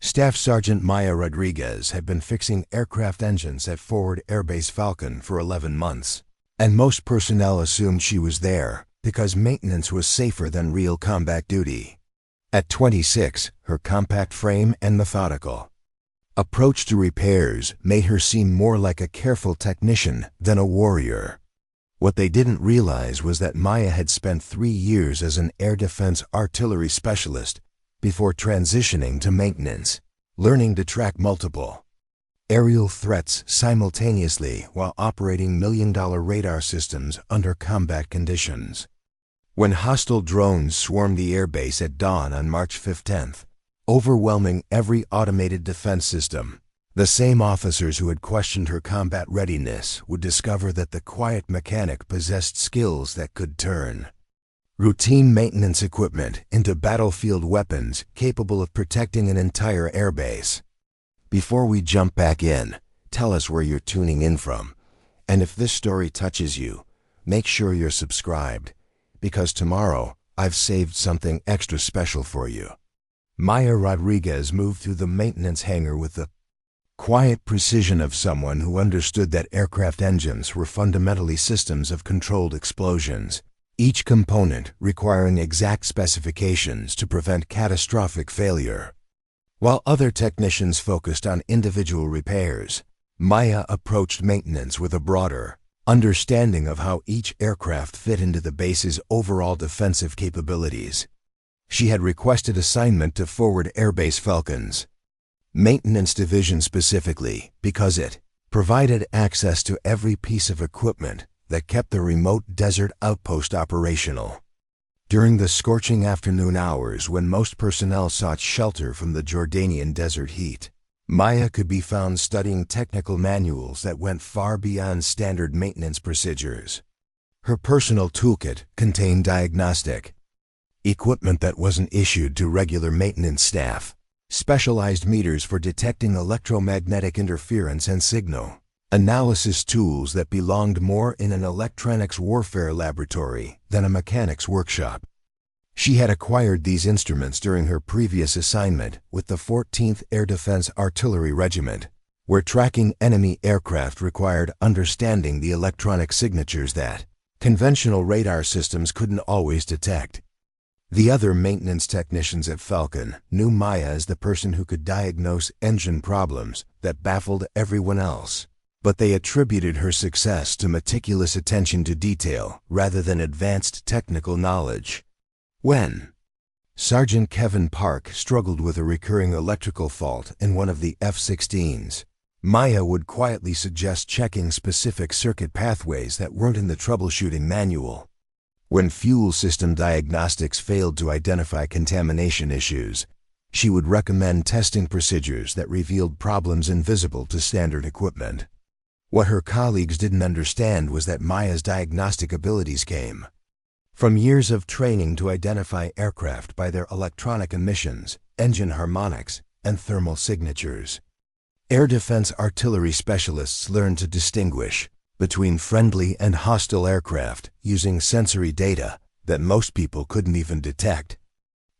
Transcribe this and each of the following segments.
Staff Sergeant Maya Rodriguez had been fixing aircraft engines at Forward Airbase Falcon for 11 months, and most personnel assumed she was there because maintenance was safer than real combat duty. At 26, her compact frame and methodical approach to repairs made her seem more like a careful technician than a warrior. What they didn't realize was that Maya had spent 3 years as an air defense artillery specialist before transitioning to maintenance, learning to track multiple aerial threats simultaneously while operating million-dollar radar systems under combat conditions. When hostile drones swarmed the airbase at dawn on March 15th, overwhelming every automated defense system, the same officers who had questioned her combat readiness would discover that the quiet mechanic possessed skills that could turn routine maintenance equipment into battlefield weapons capable of protecting an entire airbase. Before we jump back in, tell us where you're tuning in from, and if this story touches you, make sure you're subscribed, because tomorrow I've saved something extra special for you. Maya Rodriguez moved through the maintenance hangar with the quiet precision of someone who understood that aircraft engines were fundamentally systems of controlled explosions, each component requiring exact specifications to prevent catastrophic failure. While other technicians focused on individual repairs, Maya approached maintenance with a broader understanding of how each aircraft fit into the base's overall defensive capabilities. She had requested assignment to Forward Airbase Falcon's maintenance division specifically because it provided access to every piece of equipment that kept the remote desert outpost operational. During the scorching afternoon hours when most personnel sought shelter from the Jordanian desert heat, Maya could be found studying technical manuals that went far beyond standard maintenance procedures. Her personal toolkit contained diagnostic equipment that wasn't issued to regular maintenance staff, specialized meters for detecting electromagnetic interference and signal analysis tools that belonged more in an electronics warfare laboratory than a mechanics workshop. She had acquired these instruments during her previous assignment with the 14th Air Defense Artillery Regiment, where tracking enemy aircraft required understanding the electronic signatures that conventional radar systems couldn't always detect. The other maintenance technicians at Falcon knew Maya as the person who could diagnose engine problems that baffled everyone else, but they attributed her success to meticulous attention to detail rather than advanced technical knowledge. When Sergeant Kevin Park struggled with a recurring electrical fault in one of the F-16s, Maya would quietly suggest checking specific circuit pathways that weren't in the troubleshooting manual. When fuel system diagnostics failed to identify contamination issues, she would recommend testing procedures that revealed problems invisible to standard equipment. What her colleagues didn't understand was that Maya's diagnostic abilities came from years of training to identify aircraft by their electronic emissions, engine harmonics, and thermal signatures. Air defense artillery specialists learned to distinguish between friendly and hostile aircraft using sensory data that most people couldn't even detect.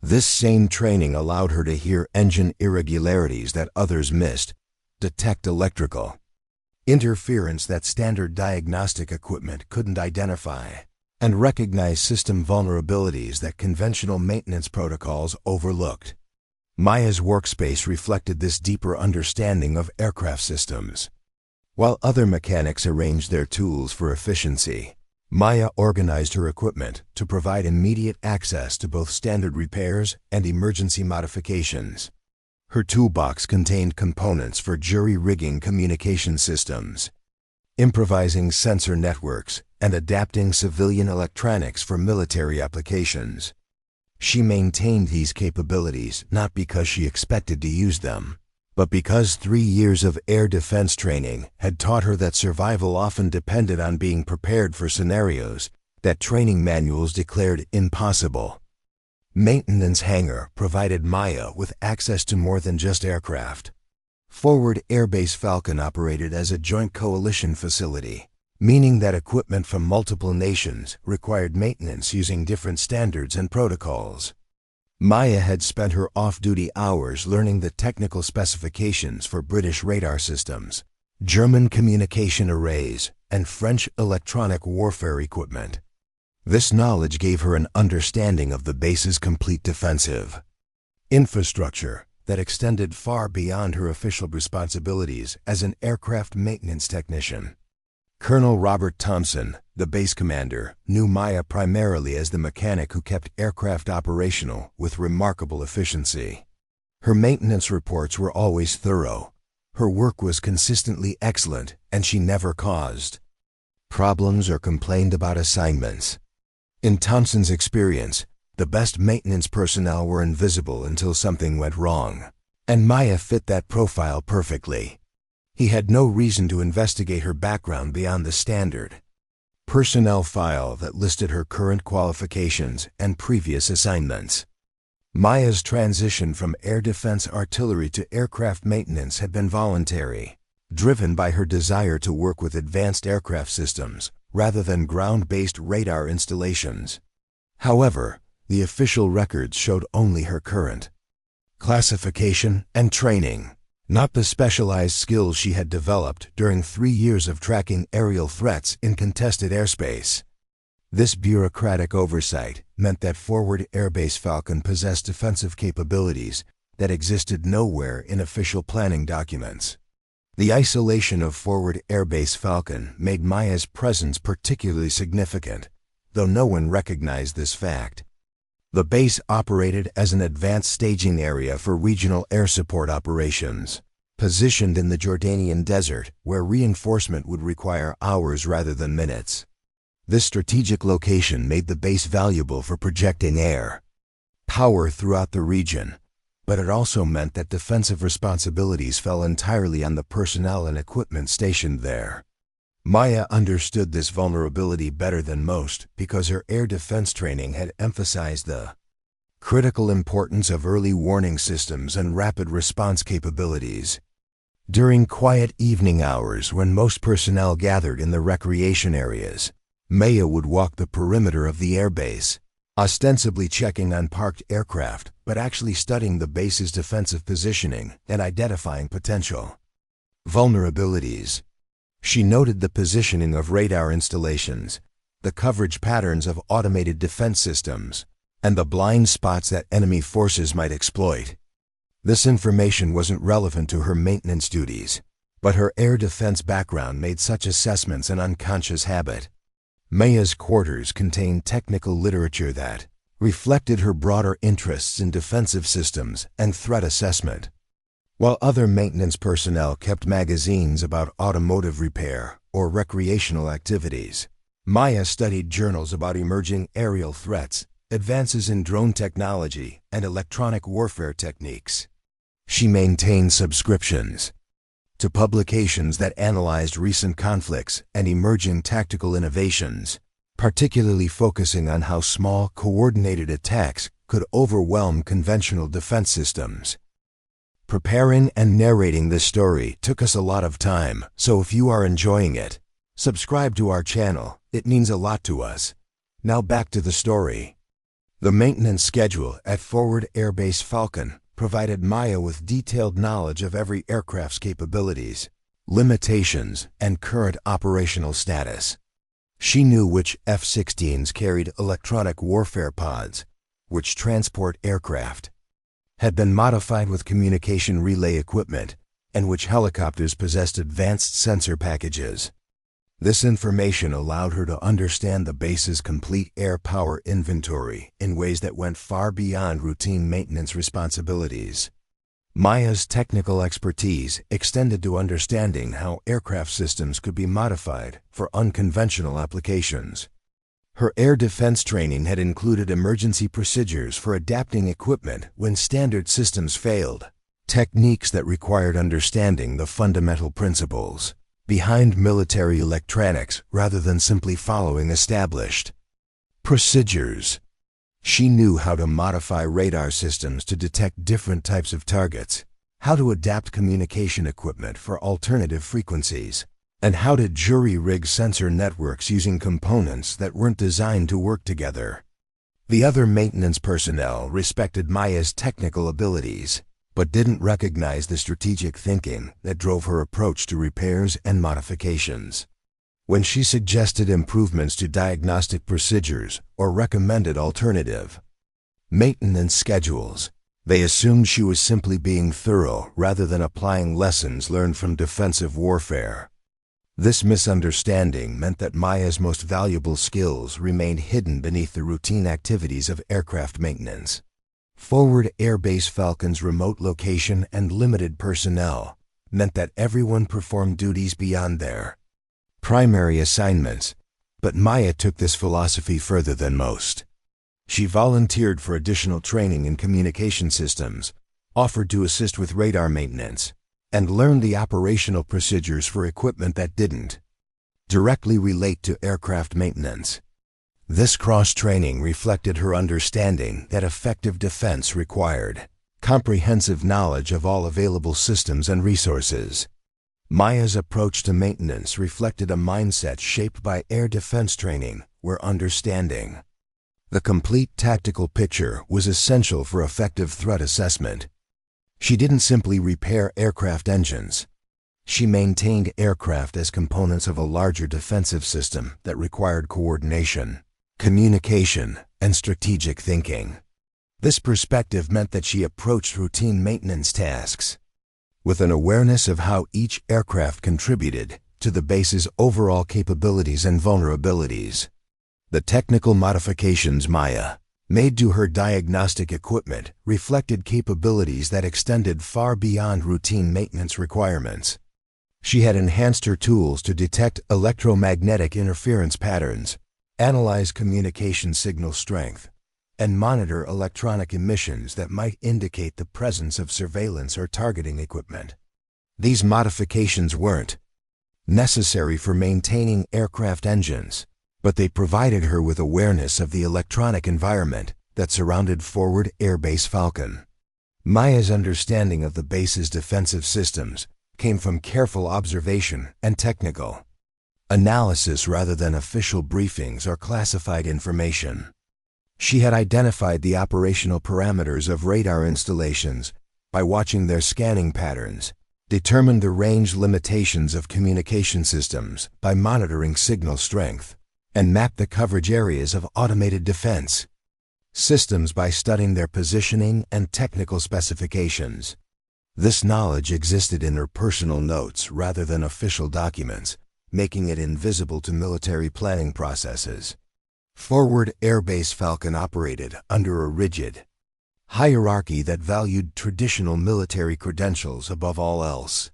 This same training allowed her to hear engine irregularities that others missed, detect electrical interference that standard diagnostic equipment couldn't identify, and recognize system vulnerabilities that conventional maintenance protocols overlooked. Maya's workspace reflected this deeper understanding of aircraft systems. While other mechanics arranged their tools for efficiency, Maya organized her equipment to provide immediate access to both standard repairs and emergency modifications. Her toolbox contained components for jury-rigging communication systems, improvising sensor networks, and adapting civilian electronics for military applications. She maintained these capabilities not because she expected to use them, but because 3 years of air defense training had taught her that survival often depended on being prepared for scenarios that training manuals declared impossible. Maintenance hangar provided Maya with access to more than just aircraft. Forward Airbase Falcon operated as a joint coalition facility, meaning that equipment from multiple nations required maintenance using different standards and protocols. Maya had spent her off-duty hours learning the technical specifications for British radar systems, German communication arrays, and French electronic warfare equipment. This knowledge gave her an understanding of the base's complete defensive infrastructure that extended far beyond her official responsibilities as an aircraft maintenance technician. Colonel Robert Thompson, the base commander, knew Maya primarily as the mechanic who kept aircraft operational with remarkable efficiency. Her maintenance reports were always thorough. Her work was consistently excellent, and she never caused problems or complained about assignments. In Thompson's experience, the best maintenance personnel were invisible until something went wrong, and Maya fit that profile perfectly. He had no reason to investigate her background beyond the standard personnel file that listed her current qualifications and previous assignments. Maya's transition from air defense artillery to aircraft maintenance had been voluntary, driven by her desire to work with advanced aircraft systems rather than ground-based radar installations. However, the official records showed only her current classification and training, not the specialized skills she had developed during 3 years of tracking aerial threats in contested airspace. This bureaucratic oversight meant that Forward Airbase Falcon possessed defensive capabilities that existed nowhere in official planning documents. The isolation of Forward Airbase Falcon made Maya's presence particularly significant, though no one recognized this fact. The base operated as an advanced staging area for regional air support operations, positioned in the Jordanian desert where reinforcement would require hours rather than minutes. This strategic location made the base valuable for projecting air power throughout the region, but it also meant that defensive responsibilities fell entirely on the personnel and equipment stationed there. Maya understood this vulnerability better than most because her air defense training had emphasized the critical importance of early warning systems and rapid response capabilities. During quiet evening hours when most personnel gathered in the recreation areas, Maya would walk the perimeter of the airbase, ostensibly checking on parked aircraft, but actually studying the base's defensive positioning and identifying potential vulnerabilities. She noted the positioning of radar installations, the coverage patterns of automated defense systems, and the blind spots that enemy forces might exploit. This information wasn't relevant to her maintenance duties, but her air defense background made such assessments an unconscious habit. Maya's quarters contained technical literature that reflected her broader interests in defensive systems and threat assessment. While other maintenance personnel kept magazines about automotive repair or recreational activities, Maya studied journals about emerging aerial threats, advances in drone technology, and electronic warfare techniques. She maintained subscriptions to publications that analyzed recent conflicts and emerging tactical innovations, particularly focusing on how small, coordinated attacks could overwhelm conventional defense systems. Preparing and narrating this story took us a lot of time, so if you are enjoying it, subscribe to our channel. It means a lot to us. Now back to the story. The maintenance schedule at Forward Airbase Falcon provided Maya with detailed knowledge of every aircraft's capabilities, limitations, and current operational status. She knew which F-16s carried electronic warfare pods, which transport aircraft had been modified with communication relay equipment, and which helicopters possessed advanced sensor packages. This information allowed her to understand the base's complete air power inventory in ways that went far beyond routine maintenance responsibilities. Maya's technical expertise extended to understanding how aircraft systems could be modified for unconventional applications. Her air defense training had included emergency procedures for adapting equipment when standard systems failed, techniques that required understanding the fundamental principles behind military electronics rather than simply following established procedures. She knew how to modify radar systems to detect different types of targets, how to adapt communication equipment for alternative frequencies, and how to jury-rig sensor networks using components that weren't designed to work together. The other maintenance personnel respected Maya's technical abilities, but didn't recognize the strategic thinking that drove her approach to repairs and modifications. When she suggested improvements to diagnostic procedures or recommended alternative maintenance schedules, they assumed she was simply being thorough rather than applying lessons learned from defensive warfare. This misunderstanding meant that Maya's most valuable skills remained hidden beneath the routine activities of aircraft maintenance. Forward Airbase Falcon's remote location and limited personnel meant that everyone performed duties beyond their primary assignments, but Maya took this philosophy further than most. She volunteered for additional training in communication systems, offered to assist with radar maintenance, and learned the operational procedures for equipment that didn't directly relate to aircraft maintenance. This cross-training reflected her understanding that effective defense required comprehensive knowledge of all available systems and resources. Maya's approach to maintenance reflected a mindset shaped by air defense training, where understanding the complete tactical picture was essential for effective threat assessment. She didn't simply repair aircraft engines. She maintained aircraft as components of a larger defensive system that required coordination, communication, and strategic thinking. This perspective meant that she approached routine maintenance tasks with an awareness of how each aircraft contributed to the base's overall capabilities and vulnerabilities. The technical modifications Maya made to her diagnostic equipment reflected capabilities that extended far beyond routine maintenance requirements. She had enhanced her tools to detect electromagnetic interference patterns, analyze communication signal strength, and monitor electronic emissions that might indicate the presence of surveillance or targeting equipment. These modifications weren't necessary for maintaining aircraft engines, but they provided her with awareness of the electronic environment that surrounded Forward Airbase Falcon. Maya's understanding of the base's defensive systems came from careful observation and technical analysis rather than official briefings or classified information. She had identified the operational parameters of radar installations by watching their scanning patterns, determined the range limitations of communication systems by monitoring signal strength, and mapped the coverage areas of automated defense systems by studying their positioning and technical specifications. This knowledge existed in her personal notes rather than official documents, making it invisible to military planning processes. Forward Airbase Falcon operated under a rigid hierarchy that valued traditional military credentials above all else.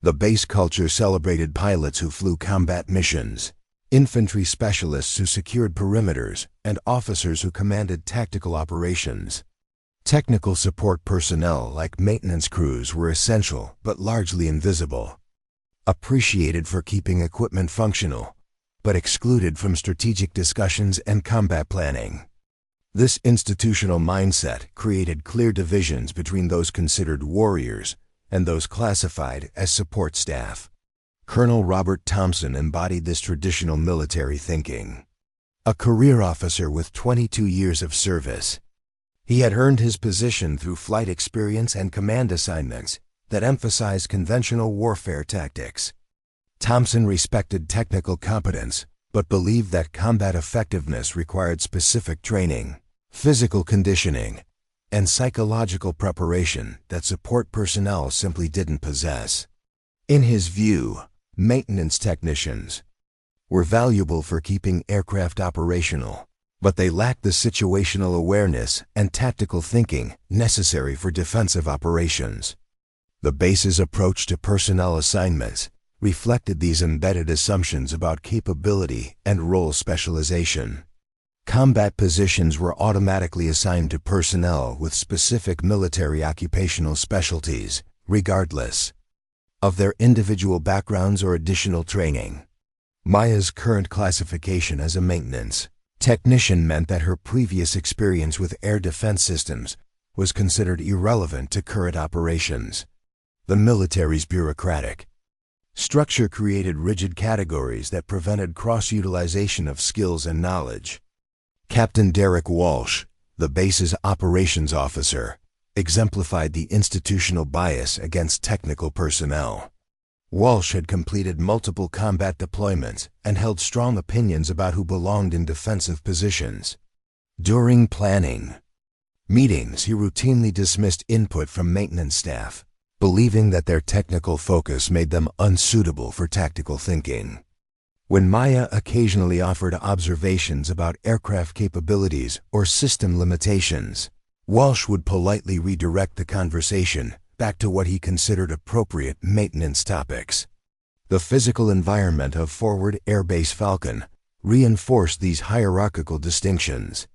The base culture celebrated pilots who flew combat missions, infantry specialists who secured perimeters, and officers who commanded tactical operations. Technical support personnel like maintenance crews were essential but largely invisible, appreciated for keeping equipment functional, but excluded from strategic discussions and combat planning. This institutional mindset created clear divisions between those considered warriors and those classified as support staff. Colonel Robert Thompson embodied this traditional military thinking. A career officer with 22 years of service, he had earned his position through flight experience and command assignments that emphasized conventional warfare tactics. Thompson respected technical competence, but believed that combat effectiveness required specific training, physical conditioning, and psychological preparation that support personnel simply didn't possess. In his view, maintenance technicians were valuable for keeping aircraft operational, but they lacked the situational awareness and tactical thinking necessary for defensive operations. The base's approach to personnel assignments reflected these embedded assumptions about capability and role specialization. Combat positions were automatically assigned to personnel with specific military occupational specialties, regardless of their individual backgrounds or additional training. Maya's current classification as a maintenance technician meant that her previous experience with air defense systems was considered irrelevant to current operations. The military's bureaucratic structure created rigid categories that prevented cross-utilization of skills and knowledge. Captain Derek Walsh, the base's operations officer, exemplified the institutional bias against technical personnel. Walsh had completed multiple combat deployments and held strong opinions about who belonged in defensive positions. During planning meetings, he routinely dismissed input from maintenance staff, believing that their technical focus made them unsuitable for tactical thinking. When Maya occasionally offered observations about aircraft capabilities or system limitations, Walsh would politely redirect the conversation back to what he considered appropriate maintenance topics. The physical environment of Forward Airbase Falcon reinforced these hierarchical distinctions.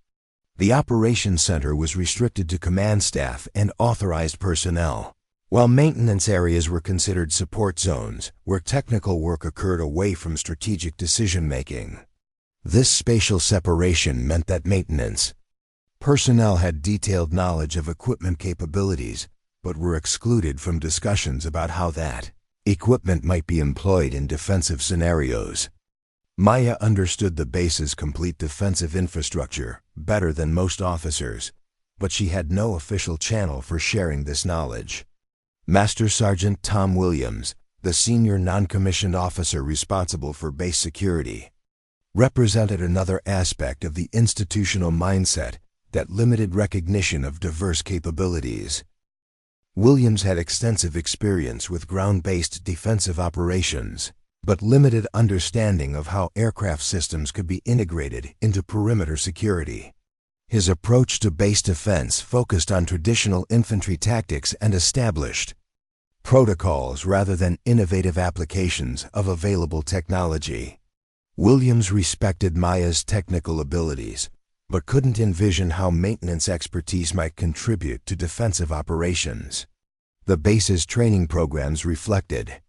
The operations center was restricted to command staff and authorized personnel, while maintenance areas were considered support zones where technical work occurred away from strategic decision-making. This spatial separation meant that maintenance personnel had detailed knowledge of equipment capabilities, but were excluded from discussions about how that equipment might be employed in defensive scenarios. Maya understood the base's complete defensive infrastructure better than most officers, but she had no official channel for sharing this knowledge. Master Sergeant Tom Williams, the senior non-commissioned officer responsible for base security, represented another aspect of the institutional mindset that limited recognition of diverse capabilities. Williams had extensive experience with ground-based defensive operations, but limited understanding of how aircraft systems could be integrated into perimeter security. His approach to base defense focused on traditional infantry tactics and established protocols rather than innovative applications of available technology. Williams respected Maya's technical abilities, but couldn't envision how maintenance expertise might contribute to defensive operations. The base's training programs reflected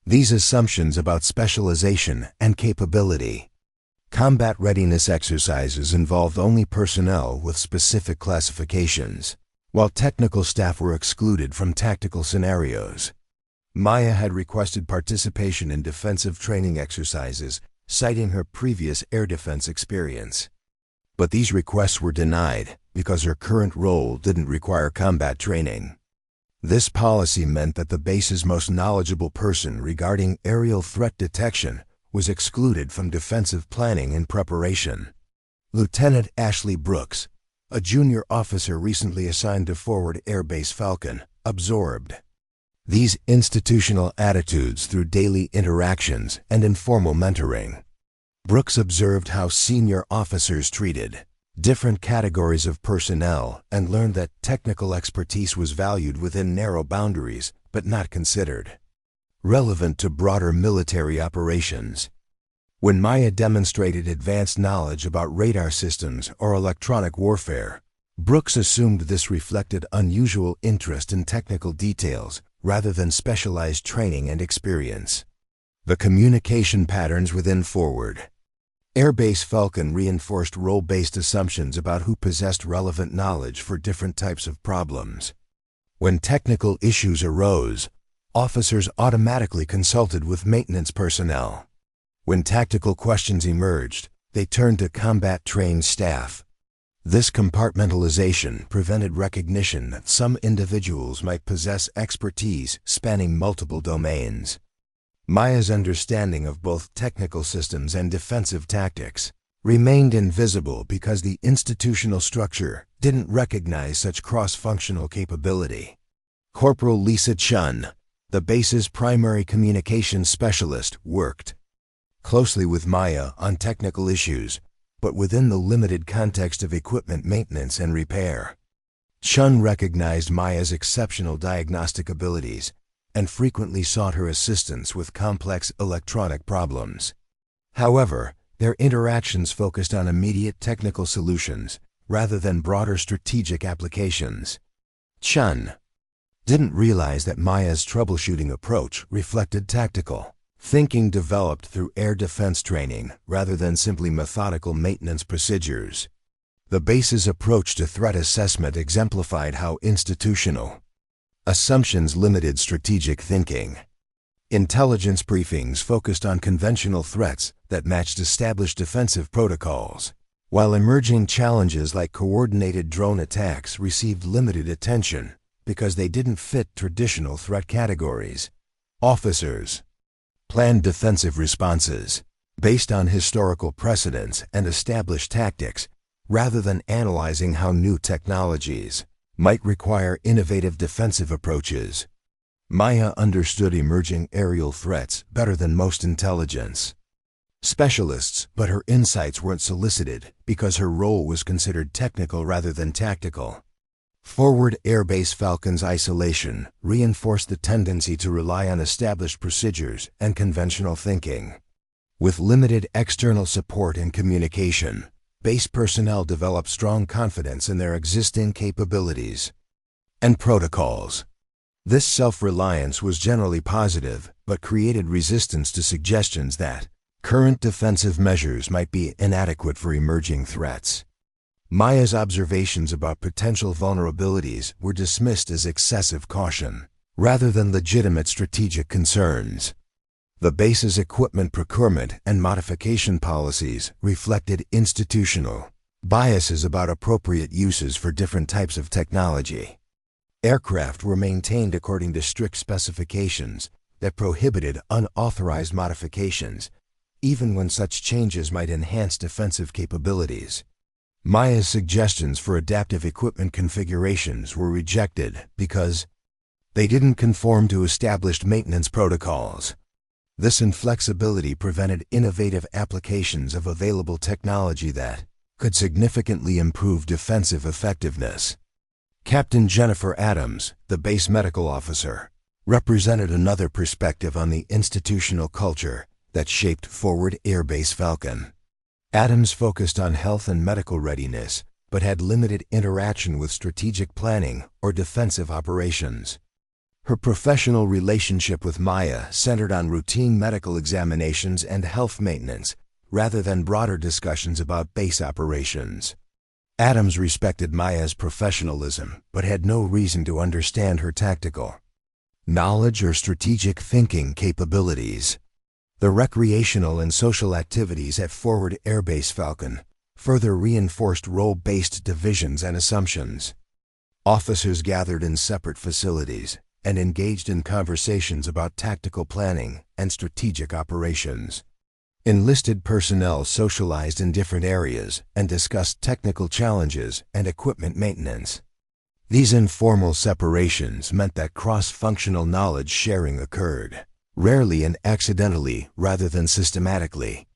these assumptions about specialization and capability. Combat readiness exercises involved only personnel with specific classifications, while technical staff were excluded from tactical scenarios. Maya had requested participation in defensive training exercises, citing her previous air defense experience. But these requests were denied because her current role didn't require combat training. This policy meant that the base's most knowledgeable person regarding aerial threat detection was excluded from defensive planning and preparation. Lieutenant Ashley Brooks, a junior officer recently assigned to Forward Airbase Falcon, absorbed these institutional attitudes through daily interactions and informal mentoring. Brooks observed how senior officers treated different categories of personnel and learned that technical expertise was valued within narrow boundaries but not considered relevant to broader military operations. When Maya demonstrated advanced knowledge about radar systems or electronic warfare, Brooks assumed this reflected unusual interest in technical details rather than specialized training and experience. The communication patterns within Forward Airbase Falcon reinforced role-based assumptions about who possessed relevant knowledge for different types of problems. When technical issues arose, officers automatically consulted with maintenance personnel. When tactical questions emerged, they turned to combat-trained staff. This compartmentalization prevented recognition that some individuals might possess expertise spanning multiple domains. Maya's understanding of both technical systems and defensive tactics remained invisible because the institutional structure didn't recognize such cross-functional capability. Corporal Lisa Chun, the base's primary communications specialist, worked closely with Maya on technical issues, but within the limited context of equipment maintenance and repair. Chun recognized Maya's exceptional diagnostic abilities and frequently sought her assistance with complex electronic problems. However, their interactions focused on immediate technical solutions rather than broader strategic applications. Chun didn't realize that Maya's troubleshooting approach reflected tactical thinking developed through air defense training rather than simply methodical maintenance procedures. The base's approach to threat assessment exemplified how institutional assumptions limited strategic thinking. Intelligence briefings focused on conventional threats that matched established defensive protocols, while emerging challenges like coordinated drone attacks received limited attention because they didn't fit traditional threat categories. Officers planned defensive responses based on historical precedents and established tactics, rather than analyzing how new technologies might require innovative defensive approaches. Maya understood emerging aerial threats better than most intelligence specialists, but her insights weren't solicited because her role was considered technical rather than tactical. Forward Airbase Falcon's isolation reinforced the tendency to rely on established procedures and conventional thinking. With limited external support and communication, base personnel developed strong confidence in their existing capabilities and protocols. This self-reliance was generally positive, but created resistance to suggestions that current defensive measures might be inadequate for emerging threats. Maya's observations about potential vulnerabilities were dismissed as excessive caution, rather than legitimate strategic concerns. The base's equipment procurement and modification policies reflected institutional biases about appropriate uses for different types of technology. Aircraft were maintained according to strict specifications that prohibited unauthorized modifications, even when such changes might enhance defensive capabilities. Maya's suggestions for adaptive equipment configurations were rejected because they didn't conform to established maintenance protocols. This inflexibility prevented innovative applications of available technology that could significantly improve defensive effectiveness. Captain Jennifer Adams, the base medical officer, represented another perspective on the institutional culture that shaped Forward Airbase Falcon. Adams focused on health and medical readiness, but had limited interaction with strategic planning or defensive operations. Her professional relationship with Maya centered on routine medical examinations and health maintenance, rather than broader discussions about base operations. Adams respected Maya's professionalism, but had no reason to understand her tactical knowledge or strategic thinking capabilities. The recreational and social activities at Forward Airbase Falcon further reinforced role-based divisions and assumptions. Officers gathered in separate facilities and engaged in conversations about tactical planning and strategic operations. Enlisted personnel socialized in different areas and discussed technical challenges and equipment maintenance. These informal separations meant that cross-functional knowledge sharing occurred, rarely and accidentally rather than systematically.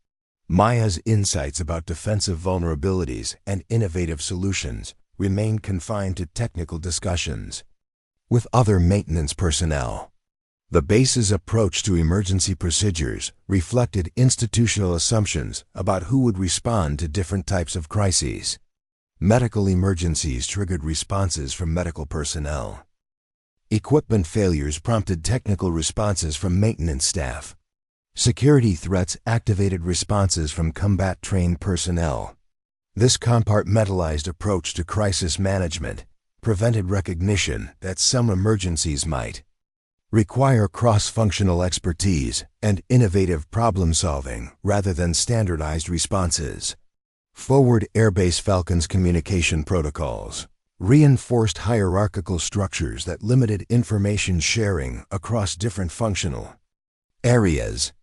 Maya's insights about defensive vulnerabilities and innovative solutions remained confined to technical discussions with other maintenance personnel. The base's approach to emergency procedures reflected institutional assumptions about who would respond to different types of crises. Medical emergencies triggered responses from medical personnel. Equipment failures prompted technical responses from maintenance staff. Security threats activated responses from combat-trained personnel. This compartmentalized approach to crisis management prevented recognition that some emergencies might require cross-functional expertise and innovative problem-solving rather than standardized responses. Forward Airbase Falcon's communication protocols reinforced hierarchical structures that limited information sharing across different functional areas.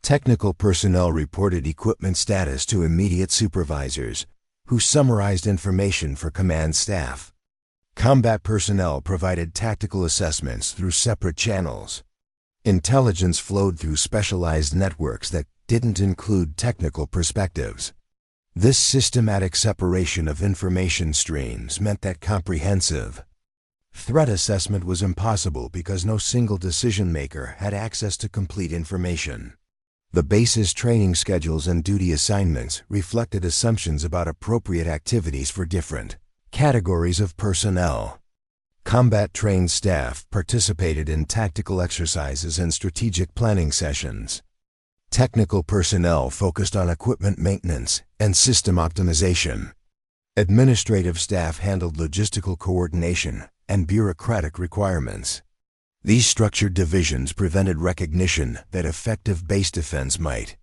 Technical personnel reported equipment status to immediate supervisors, who summarized information for command staff. Combat personnel provided tactical assessments through separate channels. Intelligence flowed through specialized networks that didn't include technical perspectives. This systematic separation of information streams meant that comprehensive threat assessment was impossible because no single decision-maker had access to complete information. The base's training schedules and duty assignments reflected assumptions about appropriate activities for different categories of personnel. Combat-trained staff participated in tactical exercises and strategic planning sessions. Technical personnel focused on equipment maintenance and system optimization. Administrative staff handled logistical coordination and bureaucratic requirements. These structured divisions prevented recognition that effective base defense might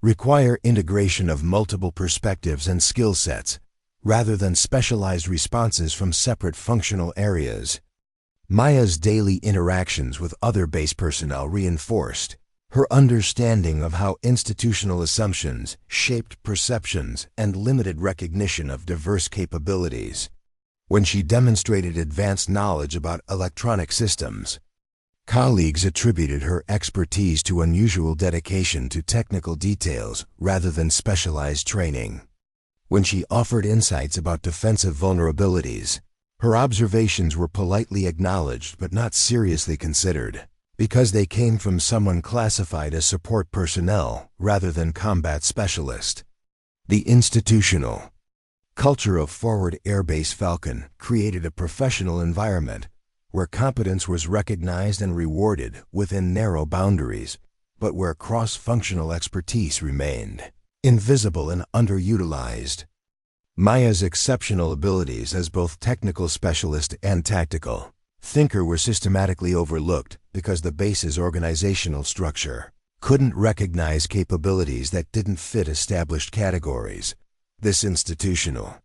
require integration of multiple perspectives and skill sets, rather than specialized responses from separate functional areas. Maya's daily interactions with other base personnel reinforced her understanding of how institutional assumptions shaped perceptions and limited recognition of diverse capabilities. When she demonstrated advanced knowledge about electronic systems, colleagues attributed her expertise to unusual dedication to technical details rather than specialized training. When she offered insights about defensive vulnerabilities, her observations were politely acknowledged but not seriously considered, because they came from someone classified as support personnel rather than combat specialist. The institutional culture of Forward Airbase Falcon created a professional environment where competence was recognized and rewarded within narrow boundaries, but where cross-functional expertise remained invisible and underutilized. Maya's exceptional abilities as both technical specialist and tactical thinker were systematically overlooked because the base's organizational structure couldn't recognize capabilities that didn't fit established categories. This institutional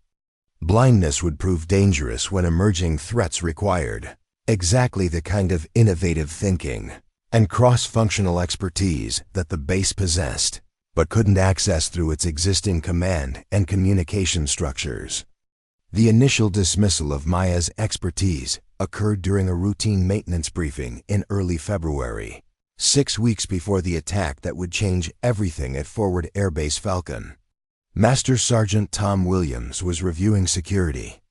blindness would prove dangerous when emerging threats required exactly the kind of innovative thinking and cross-functional expertise that the base possessed, but couldn't access through its existing command and communication structures. The initial dismissal of Maya's expertise occurred during a routine maintenance briefing in early February, 6 weeks before the attack that would change everything at Forward Airbase Falcon. Master Sergeant Tom Williams was reviewing security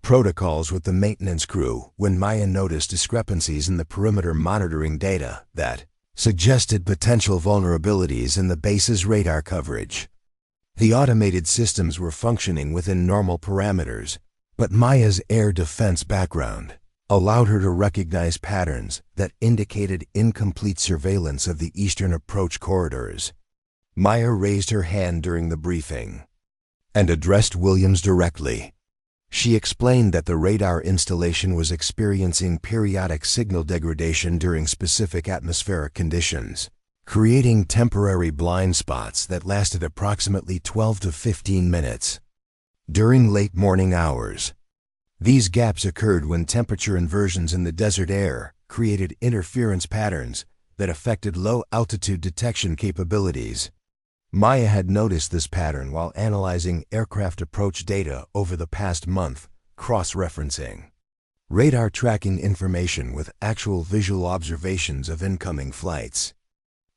protocols with the maintenance crew when Maya noticed discrepancies in the perimeter monitoring data that suggested potential vulnerabilities in the base's radar coverage. The automated systems were functioning within normal parameters, but Maya's air defense background allowed her to recognize patterns that indicated incomplete surveillance of the eastern approach corridors. Maya raised her hand during the briefing and addressed Williams directly. She explained that the radar installation was experiencing periodic signal degradation during specific atmospheric conditions, creating temporary blind spots that lasted approximately 12 to 15 minutes. During late morning hours, these gaps occurred when temperature inversions in the desert air created interference patterns that affected low-altitude detection capabilities. Maya had noticed this pattern while analyzing aircraft approach data over the past month, cross-referencing radar tracking information with actual visual observations of incoming flights.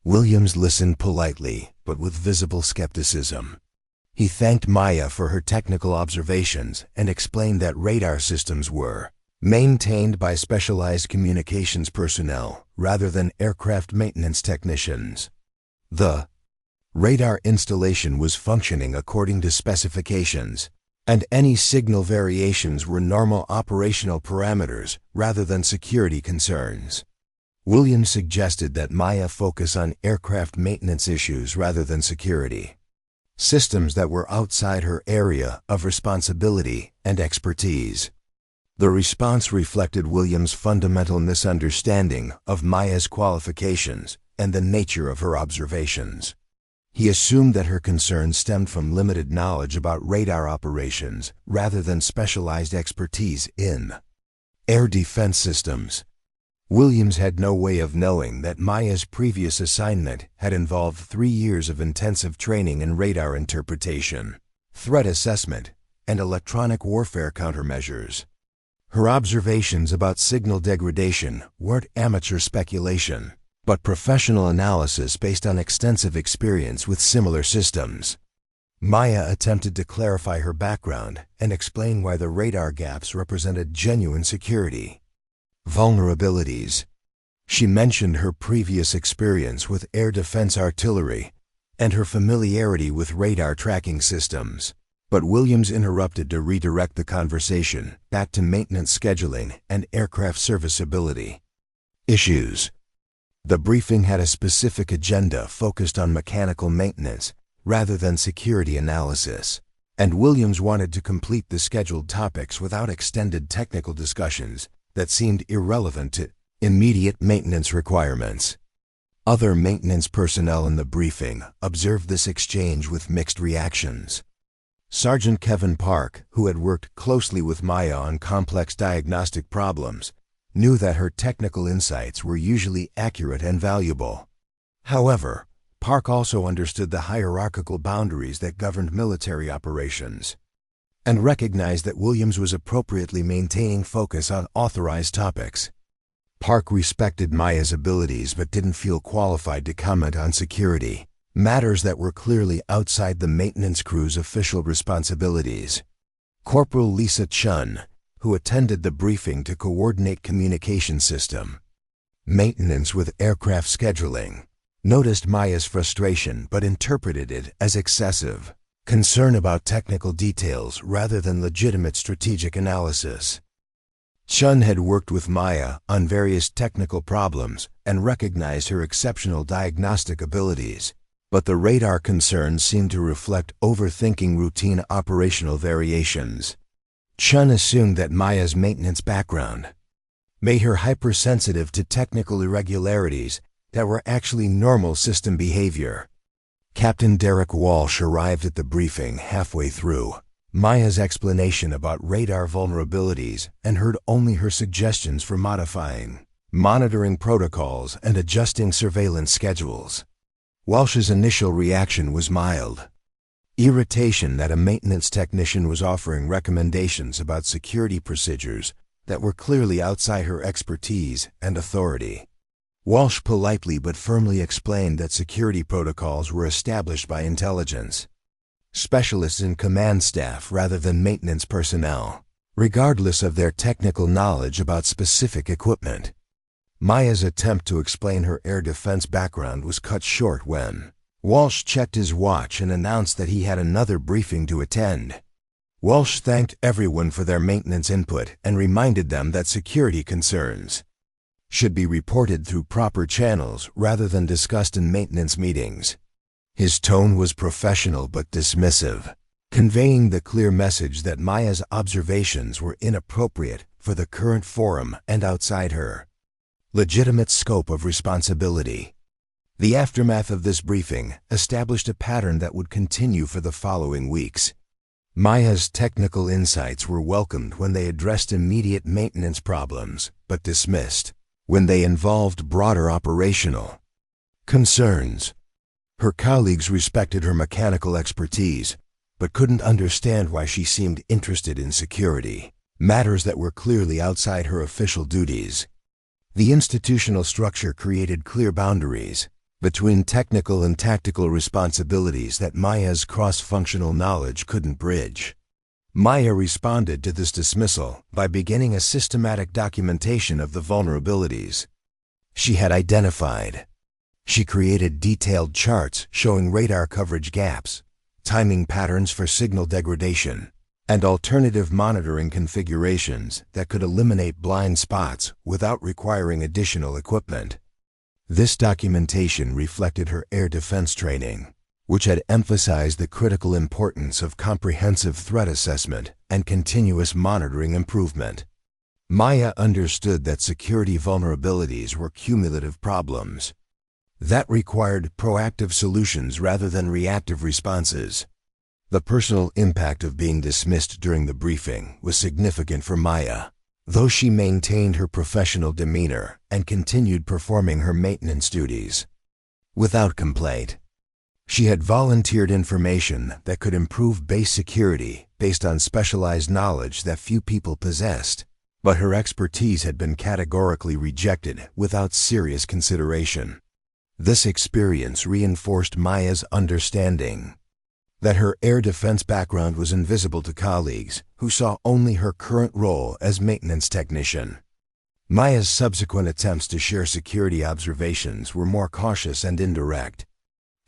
Williams listened politely, but with visible skepticism. He thanked Maya for her technical observations and explained that radar systems were maintained by specialized communications personnel rather than aircraft maintenance technicians. The radar installation was functioning according to specifications, and any signal variations were normal operational parameters rather than security concerns. Williams suggested that Maya focus on aircraft maintenance issues rather than security systems that were outside her area of responsibility and expertise. The response reflected Williams' fundamental misunderstanding of Maya's qualifications and the nature of her observations. He assumed that her concerns stemmed from limited knowledge about radar operations rather than specialized expertise in air defense systems. Williams had no way of knowing that Maya's previous assignment had involved 3 years of intensive training in radar interpretation, threat assessment, and electronic warfare countermeasures. Her observations about signal degradation weren't amateur speculation, but professional analysis based on extensive experience with similar systems. Maya attempted to clarify her background and explain why the radar gaps represented genuine security vulnerabilities. She mentioned her previous experience with air defense artillery and her familiarity with radar tracking systems. But Williams interrupted to redirect the conversation back to maintenance scheduling and aircraft serviceability issues. The briefing had a specific agenda focused on mechanical maintenance rather than security analysis, and Williams wanted to complete the scheduled topics without extended technical discussions that seemed irrelevant to immediate maintenance requirements. Other maintenance personnel in the briefing observed this exchange with mixed reactions. Sergeant Kevin Park, who had worked closely with Maya on complex diagnostic problems, knew that her technical insights were usually accurate and valuable. However, Park also understood the hierarchical boundaries that governed military operations, and recognized that Williams was appropriately maintaining focus on authorized topics. Park respected Maya's abilities but didn't feel qualified to comment on security, matters that were clearly outside the maintenance crew's official responsibilities. Corporal Lisa Chun, who attended the briefing to coordinate communication system maintenance with aircraft scheduling, noticed Maya's frustration but interpreted it as excessive concern about technical details rather than legitimate strategic analysis. Chun had worked with Maya on various technical problems and recognized her exceptional diagnostic abilities, but the radar concerns seemed to reflect overthinking routine operational variations. Chun assumed that Maya's maintenance background made her hypersensitive to technical irregularities that were actually normal system behavior. Captain Derek Walsh arrived at the briefing halfway through Maya's explanation about radar vulnerabilities and heard only her suggestions for modifying monitoring protocols and adjusting surveillance schedules. Walsh's initial reaction was mild irritation that a maintenance technician was offering recommendations about security procedures that were clearly outside her expertise and authority. Walsh politely but firmly explained that security protocols were established by intelligence specialists in command staff rather than maintenance personnel, regardless of their technical knowledge about specific equipment. Maya's attempt to explain her air defense background was cut short when Walsh checked his watch and announced that he had another briefing to attend. Walsh thanked everyone for their maintenance input and reminded them that security concerns should be reported through proper channels rather than discussed in maintenance meetings. His tone was professional but dismissive, conveying the clear message that Maya's observations were inappropriate for the current forum and outside her legitimate scope of responsibility. The aftermath of this briefing established a pattern that would continue for the following weeks. Maya's technical insights were welcomed when they addressed immediate maintenance problems, but dismissed when they involved broader operational concerns. Her colleagues respected her mechanical expertise, but couldn't understand why she seemed interested in security, matters that were clearly outside her official duties. The institutional structure created clear boundaries between technical and tactical responsibilities that Maya's cross-functional knowledge couldn't bridge. Maya responded to this dismissal by beginning a systematic documentation of the vulnerabilities she had identified. She created detailed charts showing radar coverage gaps, timing patterns for signal degradation, and alternative monitoring configurations that could eliminate blind spots without requiring additional equipment. This documentation reflected her air defense training, which had emphasized the critical importance of comprehensive threat assessment and continuous monitoring improvement. Maya understood that security vulnerabilities were cumulative problems that required proactive solutions rather than reactive responses. The personal impact of being dismissed during the briefing was significant for Maya, though she maintained her professional demeanor and continued performing her maintenance duties without complaint. She had volunteered information that could improve base security based on specialized knowledge that few people possessed, but her expertise had been categorically rejected without serious consideration. This experience reinforced Maya's understanding that her air defense background was invisible to colleagues who saw only her current role as maintenance technician. Maya's subsequent attempts to share security observations were more cautious and indirect.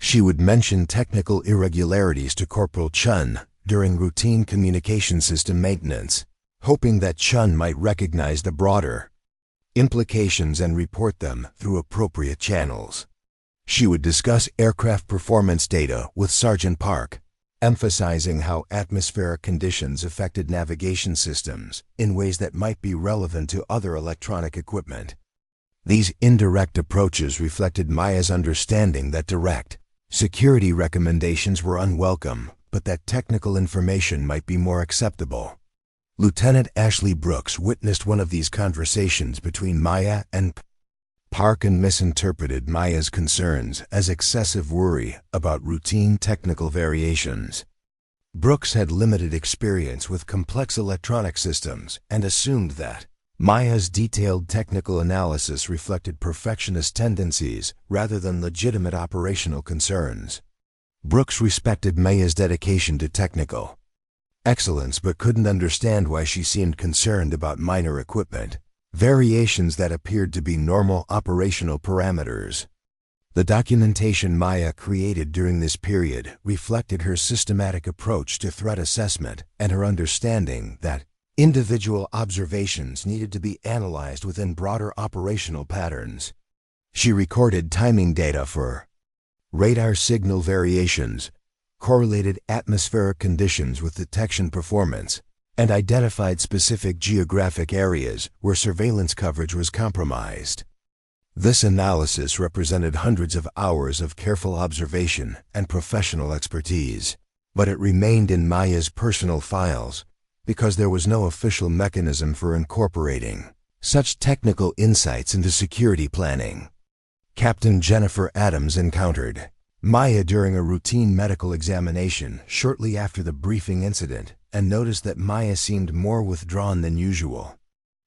She would mention technical irregularities to Corporal Chun during routine communication system maintenance, hoping that Chun might recognize the broader implications and report them through appropriate channels. She would discuss aircraft performance data with Sergeant Park, emphasizing how atmospheric conditions affected navigation systems in ways that might be relevant to other electronic equipment. These indirect approaches reflected Maya's understanding that direct security recommendations were unwelcome, but that technical information might be more acceptable. Lieutenant Ashley Brooks witnessed one of these conversations between Maya and Park and misinterpreted Maya's concerns as excessive worry about routine technical variations. Brooks had limited experience with complex electronic systems and assumed that Maya's detailed technical analysis reflected perfectionist tendencies rather than legitimate operational concerns. Brooks respected Maya's dedication to technical excellence but couldn't understand why she seemed concerned about minor equipment variations that appeared to be normal operational parameters. The documentation Maya created during this period reflected her systematic approach to threat assessment and her understanding that individual observations needed to be analyzed within broader operational patterns. She recorded timing data for radar signal variations, correlated atmospheric conditions with detection performance, and identified specific geographic areas where surveillance coverage was compromised. This analysis represented hundreds of hours of careful observation and professional expertise, but it remained in Maya's personal files because there was no official mechanism for incorporating such technical insights into security planning. Captain Jennifer Adams encountered Maya during a routine medical examination shortly after the briefing incident and noticed that Maya seemed more withdrawn than usual.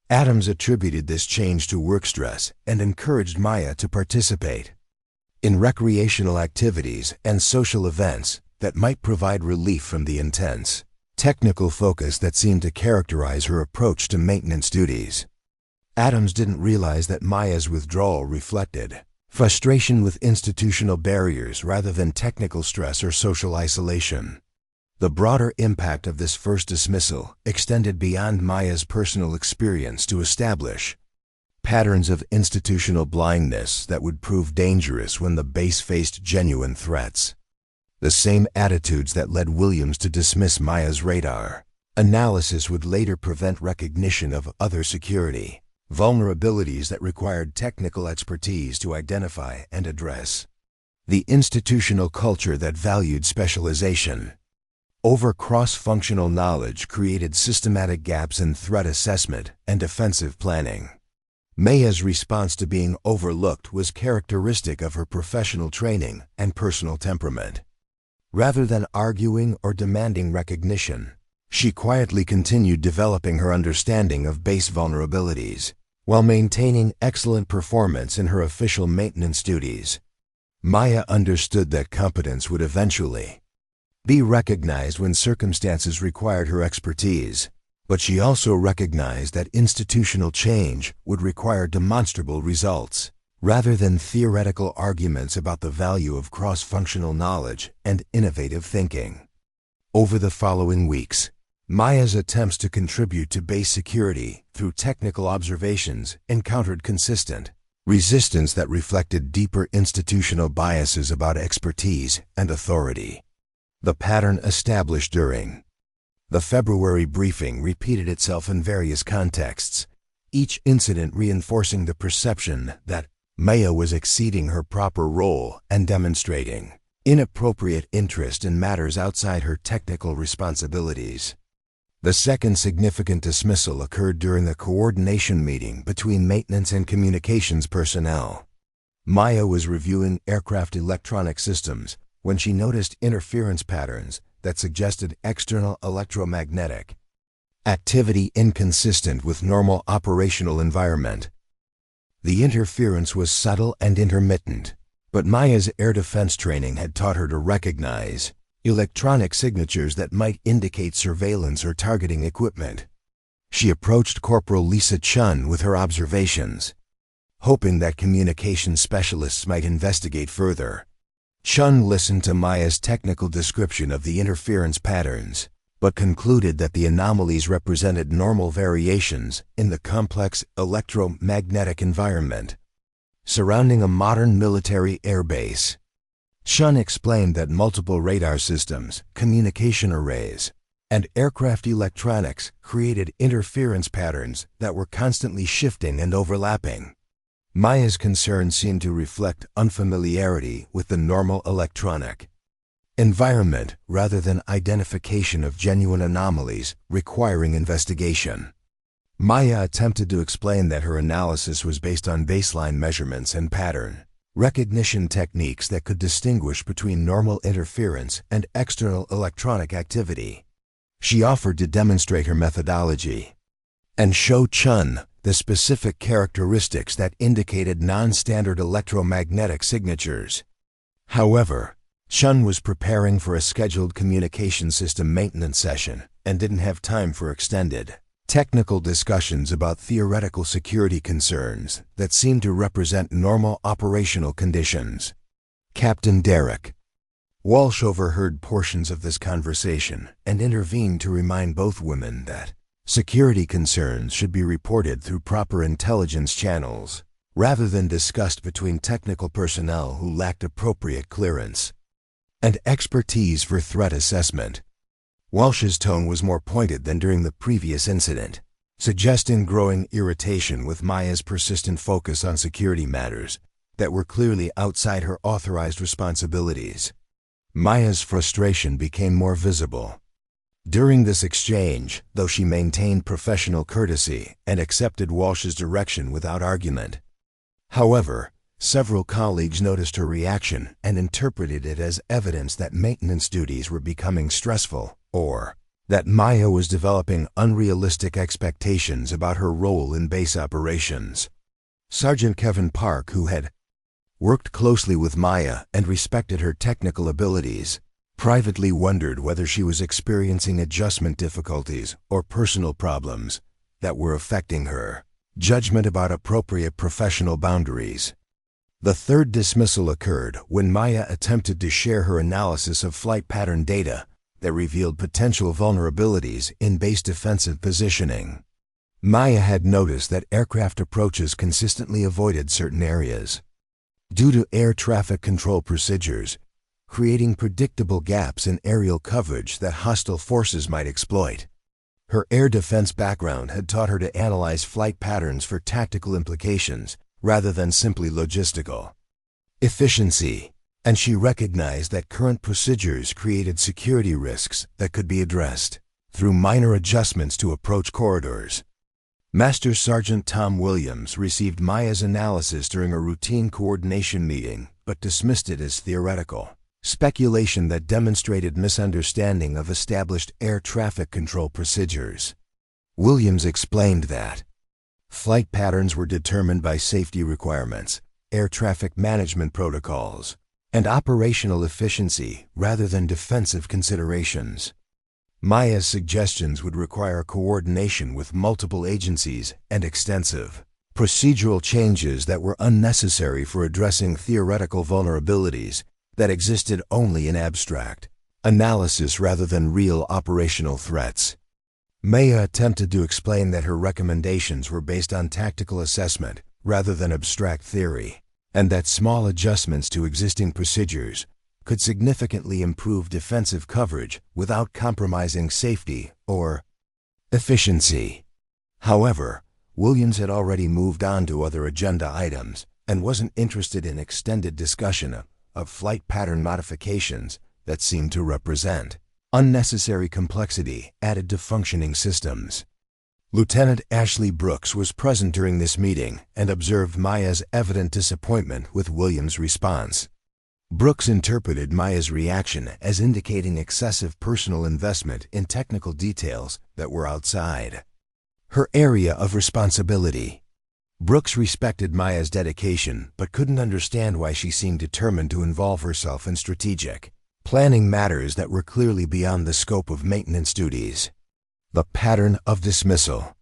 Adams attributed this change to work stress and encouraged Maya to participate in recreational activities and social events that might provide relief from the intense technical focus that seemed to characterize her approach to maintenance duties. Adams didn't realize that Maya's withdrawal reflected frustration with institutional barriers rather than technical stress or social isolation. The broader impact of this first dismissal extended beyond Maya's personal experience to establish patterns of institutional blindness that would prove dangerous when the base faced genuine threats. The same attitudes that led Williams to dismiss Maya's radar analysis would later prevent recognition of other security vulnerabilities that required technical expertise to identify and address. The institutional culture that valued specialization over cross-functional knowledge created systematic gaps in threat assessment and defensive planning. Maya's response to being overlooked was characteristic of her professional training and personal temperament. Rather than arguing or demanding recognition, she quietly continued developing her understanding of base vulnerabilities while maintaining excellent performance in her official maintenance duties. Maya understood that competence would eventually be recognized when circumstances required her expertise, but she also recognized that institutional change would require demonstrable results, rather than theoretical arguments about the value of cross-functional knowledge and innovative thinking. Over the following weeks, Maya's attempts to contribute to base security through technical observations encountered consistent resistance that reflected deeper institutional biases about expertise and authority. The pattern established during the February briefing repeated itself in various contexts, each incident reinforcing the perception that Maya was exceeding her proper role and demonstrating inappropriate interest in matters outside her technical responsibilities. The second significant dismissal occurred during a coordination meeting between maintenance and communications personnel. Maya was reviewing aircraft electronic systems when she noticed interference patterns that suggested external electromagnetic activity inconsistent with normal operational environment. The interference was subtle and intermittent, but Maya's air defense training had taught her to recognize electronic signatures that might indicate surveillance or targeting equipment. She approached Corporal Lisa Chun with her observations, hoping that communication specialists might investigate further. Chun listened to Maya's technical description of the interference patterns, but concluded that the anomalies represented normal variations in the complex electromagnetic environment surrounding a modern military airbase. Chun explained that multiple radar systems, communication arrays, and aircraft electronics created interference patterns that were constantly shifting and overlapping. Maya's concerns seemed to reflect unfamiliarity with the normal electronic environment rather than identification of genuine anomalies requiring investigation. Maya attempted to explain that her analysis was based on baseline measurements and pattern recognition techniques that could distinguish between normal interference and external electronic activity. She offered to demonstrate her methodology and show Chun the specific characteristics that indicated non-standard electromagnetic signatures. However, Chun was preparing for a scheduled communication system maintenance session and didn't have time for extended technical discussions about theoretical security concerns that seemed to represent normal operational conditions. Captain Derek Walsh overheard portions of this conversation and intervened to remind both women that security concerns should be reported through proper intelligence channels, rather than discussed between technical personnel who lacked appropriate clearance and expertise for threat assessment. Walsh's tone was more pointed than during the previous incident, suggesting growing irritation with Maya's persistent focus on security matters that were clearly outside her authorized responsibilities. Maya's frustration became more visible during this exchange, though she maintained professional courtesy and accepted Walsh's direction without argument. However, several colleagues noticed her reaction and interpreted it as evidence that maintenance duties were becoming stressful, or that Maya was developing unrealistic expectations about her role in base operations. Sergeant Kevin Park, who had worked closely with Maya and respected her technical abilities, privately wondered whether she was experiencing adjustment difficulties or personal problems that were affecting her judgment about appropriate professional boundaries. The third dismissal occurred when Maya attempted to share her analysis of flight pattern data that revealed potential vulnerabilities in base defensive positioning. Maya had noticed that aircraft approaches consistently avoided certain areas due to air traffic control procedures, creating predictable gaps in aerial coverage that hostile forces might exploit. Her air defense background had taught her to analyze flight patterns for tactical implications rather than simply logistical efficiency, and she recognized that current procedures created security risks that could be addressed through minor adjustments to approach corridors. Master Sergeant Tom Williams received Maya's analysis during a routine coordination meeting but dismissed it as theoretical speculation that demonstrated misunderstanding of established air traffic control procedures. Williams explained that flight patterns were determined by safety requirements, air traffic management protocols, and operational efficiency rather than defensive considerations. Maya's suggestions would require coordination with multiple agencies and extensive procedural changes that were unnecessary for addressing theoretical vulnerabilities that existed only in abstract analysis rather than real operational threats. Maya attempted to explain that her recommendations were based on tactical assessment rather than abstract theory, and that small adjustments to existing procedures could significantly improve defensive coverage without compromising safety or efficiency. However, Williams had already moved on to other agenda items and wasn't interested in extended discussion of flight pattern modifications that seemed to represent unnecessary complexity added to functioning systems. Lieutenant Ashley Brooks was present during this meeting and observed Maya's evident disappointment with Williams' response. Brooks interpreted Maya's reaction as indicating excessive personal investment in technical details that were outside her area of responsibility. Brooks respected Maya's dedication but couldn't understand why she seemed determined to involve herself in strategic planning matters that were clearly beyond the scope of maintenance duties. The pattern of dismissal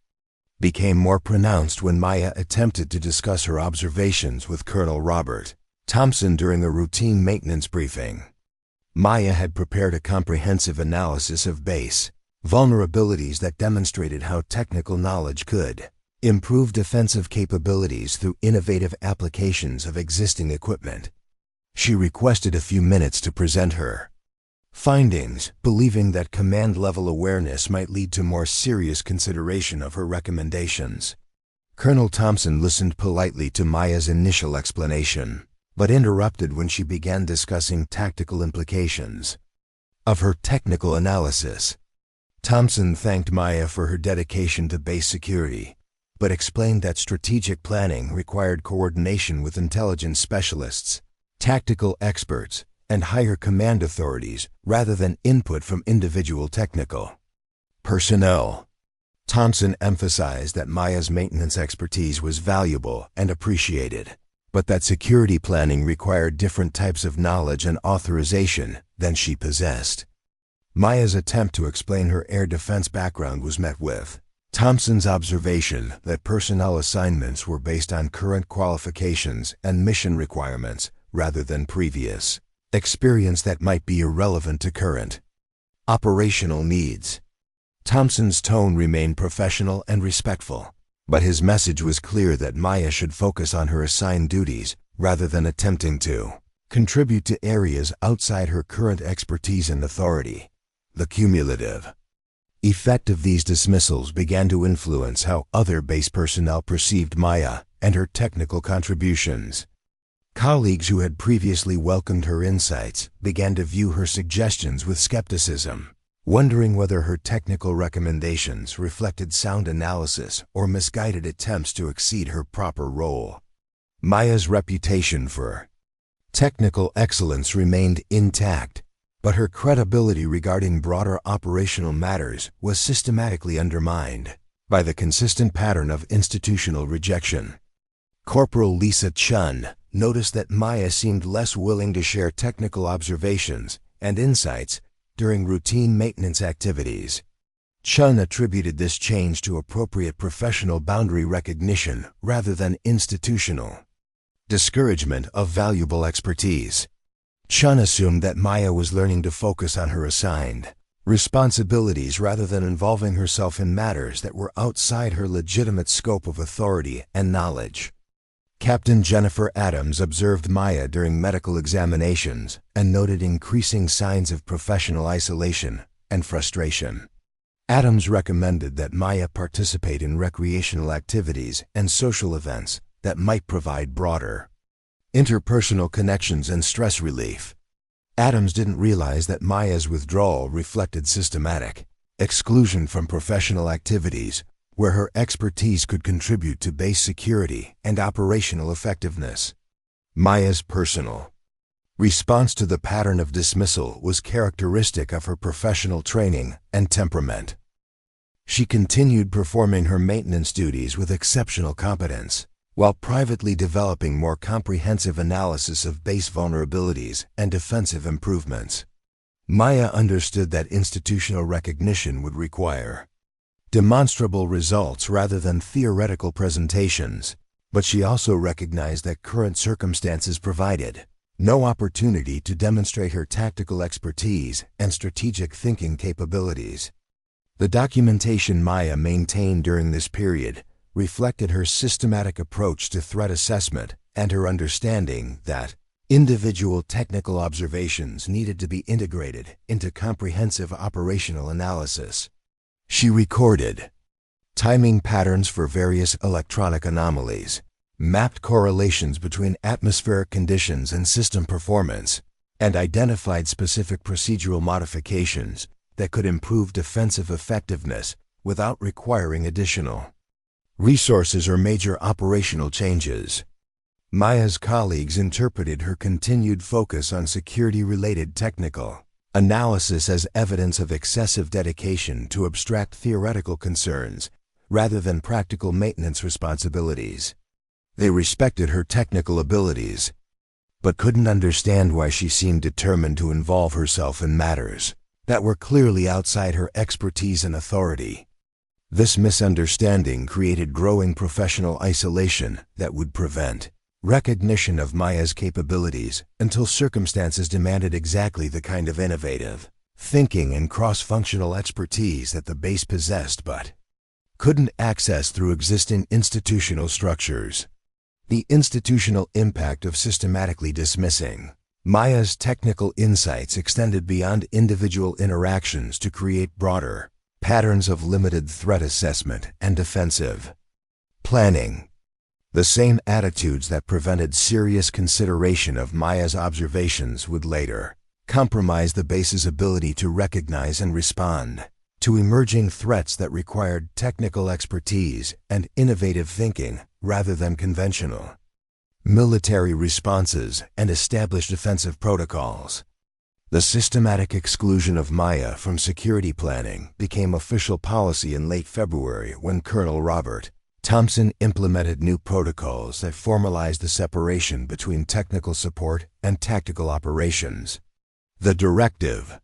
became more pronounced when Maya attempted to discuss her observations with Colonel Robert Thompson during a routine maintenance briefing. Maya had prepared a comprehensive analysis of base vulnerabilities that demonstrated how technical knowledge could improve defensive capabilities through innovative applications of existing equipment. She requested a few minutes to present her findings, believing that command-level awareness might lead to more serious consideration of her recommendations. Colonel Thompson listened politely to Maya's initial explanation, but interrupted when she began discussing tactical implications of her technical analysis. Thompson thanked Maya for her dedication to base security, but explained that strategic planning required coordination with intelligence specialists, tactical experts, and higher command authorities rather than input from individual technical personnel. Thompson emphasized that Maya's maintenance expertise was valuable and appreciated, but that security planning required different types of knowledge and authorization than she possessed. Maya's attempt to explain her air defense background was met with Thompson's observation that personnel assignments were based on current qualifications and mission requirements rather than previous experience that might be irrelevant to current operational needs. Thompson's tone remained professional and respectful, but his message was clear that Maya should focus on her assigned duties rather than attempting to contribute to areas outside her current expertise and authority. The cumulative effect of these dismissals began to influence how other base personnel perceived Maya and her technical contributions. Colleagues who had previously welcomed her insights began to view her suggestions with skepticism, wondering whether her technical recommendations reflected sound analysis or misguided attempts to exceed her proper role. Maya's reputation for technical excellence remained intact, but her credibility regarding broader operational matters was systematically undermined by the consistent pattern of institutional rejection. Corporal Lisa Chun noticed that Maya seemed less willing to share technical observations and insights during routine maintenance activities. Chun attributed this change to appropriate professional boundary recognition rather than institutional discouragement of valuable expertise. Chun assumed that Maya was learning to focus on her assigned responsibilities rather than involving herself in matters that were outside her legitimate scope of authority and knowledge. Captain Jennifer Adams observed Maya during medical examinations and noted increasing signs of professional isolation and frustration. Adams recommended that Maya participate in recreational activities and social events that might provide broader interpersonal connections and stress relief. Adams didn't realize that Maya's withdrawal reflected systematic exclusion from professional activities where her expertise could contribute to base security and operational effectiveness. Maya's personal response to the pattern of dismissal was characteristic of her professional training and temperament. She continued performing her maintenance duties with exceptional competence, while privately developing more comprehensive analysis of base vulnerabilities and defensive improvements. Maya understood that institutional recognition would require demonstrable results rather than theoretical presentations, but she also recognized that current circumstances provided no opportunity to demonstrate her tactical expertise and strategic thinking capabilities. The documentation Maya maintained during this period reflected her systematic approach to threat assessment and her understanding that individual technical observations needed to be integrated into comprehensive operational analysis. She recorded timing patterns for various electronic anomalies, mapped correlations between atmospheric conditions and system performance, and identified specific procedural modifications that could improve defensive effectiveness without requiring additional resources or major operational changes. Maya's colleagues interpreted her continued focus on security-related technical analysis as evidence of excessive dedication to abstract theoretical concerns rather than practical maintenance responsibilities. They respected her technical abilities, but couldn't understand why she seemed determined to involve herself in matters that were clearly outside her expertise and authority. This misunderstanding created growing professional isolation that would prevent recognition of Maya's capabilities until circumstances demanded exactly the kind of innovative thinking and cross-functional expertise that the base possessed but couldn't access through existing institutional structures. The institutional impact of systematically dismissing Maya's technical insights extended beyond individual interactions to create broader patterns of limited threat assessment and defensive Planning. The same attitudes that prevented serious consideration of Maya's observations would later compromise the base's ability to recognize and respond to emerging threats that required technical expertise and innovative thinking rather than conventional military responses and established defensive protocols. The systematic exclusion of Maya from security planning became official policy in late February when Colonel Robert Thompson implemented new protocols that formalized the separation between technical support and tactical operations. The directive,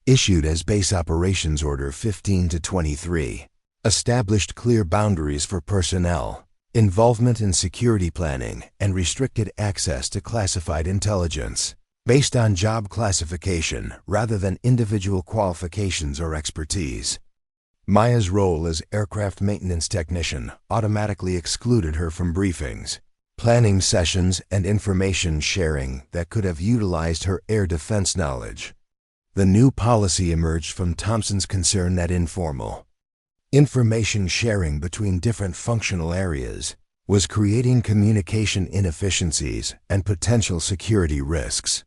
issued as Base Operations Order 15-23, established clear boundaries for personnel, involvement in security planning, and restricted access to classified intelligence based on job classification rather than individual qualifications or expertise. Maya's role as aircraft maintenance technician automatically excluded her from briefings, planning sessions, and information sharing that could have utilized her air defense knowledge. The new policy emerged from Thompson's concern that informal information sharing between different functional areas was creating communication inefficiencies and potential security risks.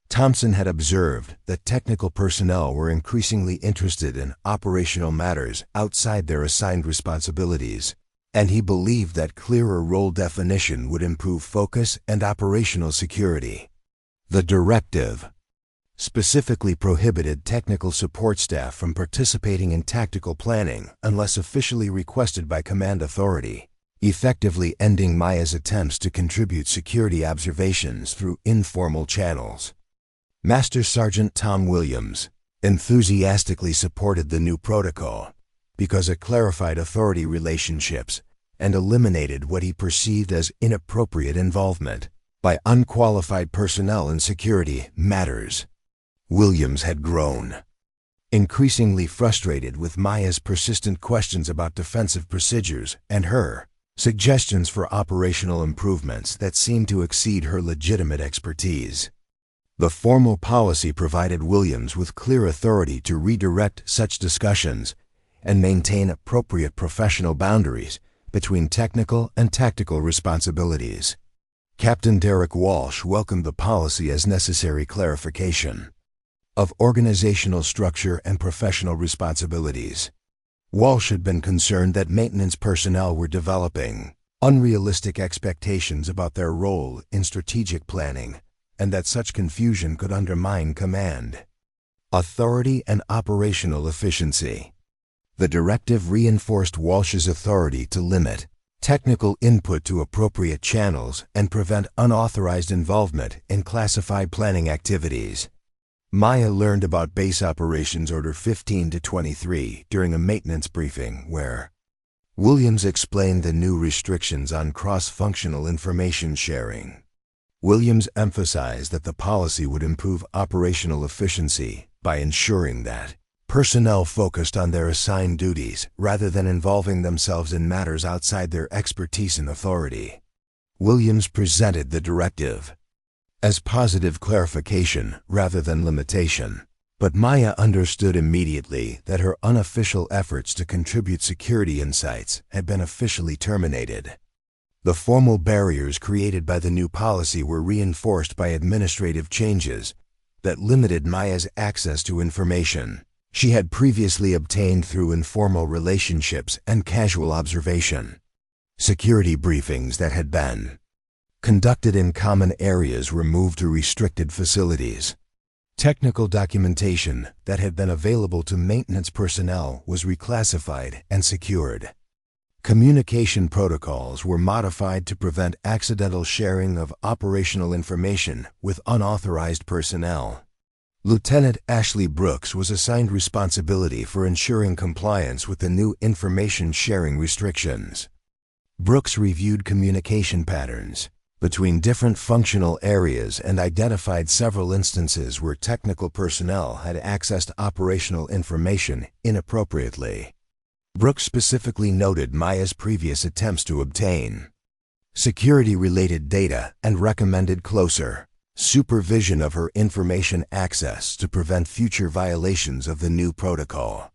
Thompson had observed that technical personnel were increasingly interested in operational matters outside their assigned responsibilities, and he believed that clearer role definition would improve focus and operational security. The directive specifically prohibited technical support staff from participating in tactical planning unless officially requested by command authority, effectively ending Maya's attempts to contribute security observations through informal channels. Master Sergeant Tom Williams enthusiastically supported the new protocol because it clarified authority relationships and eliminated what he perceived as inappropriate involvement by unqualified personnel in security matters. Williams had grown increasingly frustrated with Maya's persistent questions about defensive procedures and her suggestions for operational improvements that seemed to exceed her legitimate expertise. The formal policy provided Williams with clear authority to redirect such discussions and maintain appropriate professional boundaries between technical and tactical responsibilities. Captain Derek Walsh welcomed the policy as necessary clarification of organizational structure and professional responsibilities. Walsh had been concerned that maintenance personnel were developing unrealistic expectations about their role in strategic planning, and that such confusion could undermine command, authority, and operational efficiency. The directive reinforced Walsh's authority to limit technical input to appropriate channels and prevent unauthorized involvement in classified planning activities. Maya learned about Base Operations Order 15-23 during a maintenance briefing where Williams explained the new restrictions on cross-functional information sharing. Williams emphasized that the policy would improve operational efficiency by ensuring that personnel focused on their assigned duties rather than involving themselves in matters outside their expertise and authority. Williams presented the directive as positive clarification rather than limitation, but Maya understood immediately that her unofficial efforts to contribute security insights had been officially terminated. The formal barriers created by the new policy were reinforced by administrative changes that limited Maya's access to information she had previously obtained through informal relationships and casual observation. Security briefings that had been conducted in common areas were moved to restricted facilities. Technical documentation that had been available to maintenance personnel was reclassified and secured. Communication protocols were modified to prevent accidental sharing of operational information with unauthorized personnel. Lieutenant Ashley Brooks was assigned responsibility for ensuring compliance with the new information sharing restrictions. Brooks reviewed communication patterns between different functional areas and identified several instances where technical personnel had accessed operational information inappropriately. Brooks specifically noted Maya's previous attempts to obtain security-related data and recommended closer supervision of her information access to prevent future violations of the new protocol.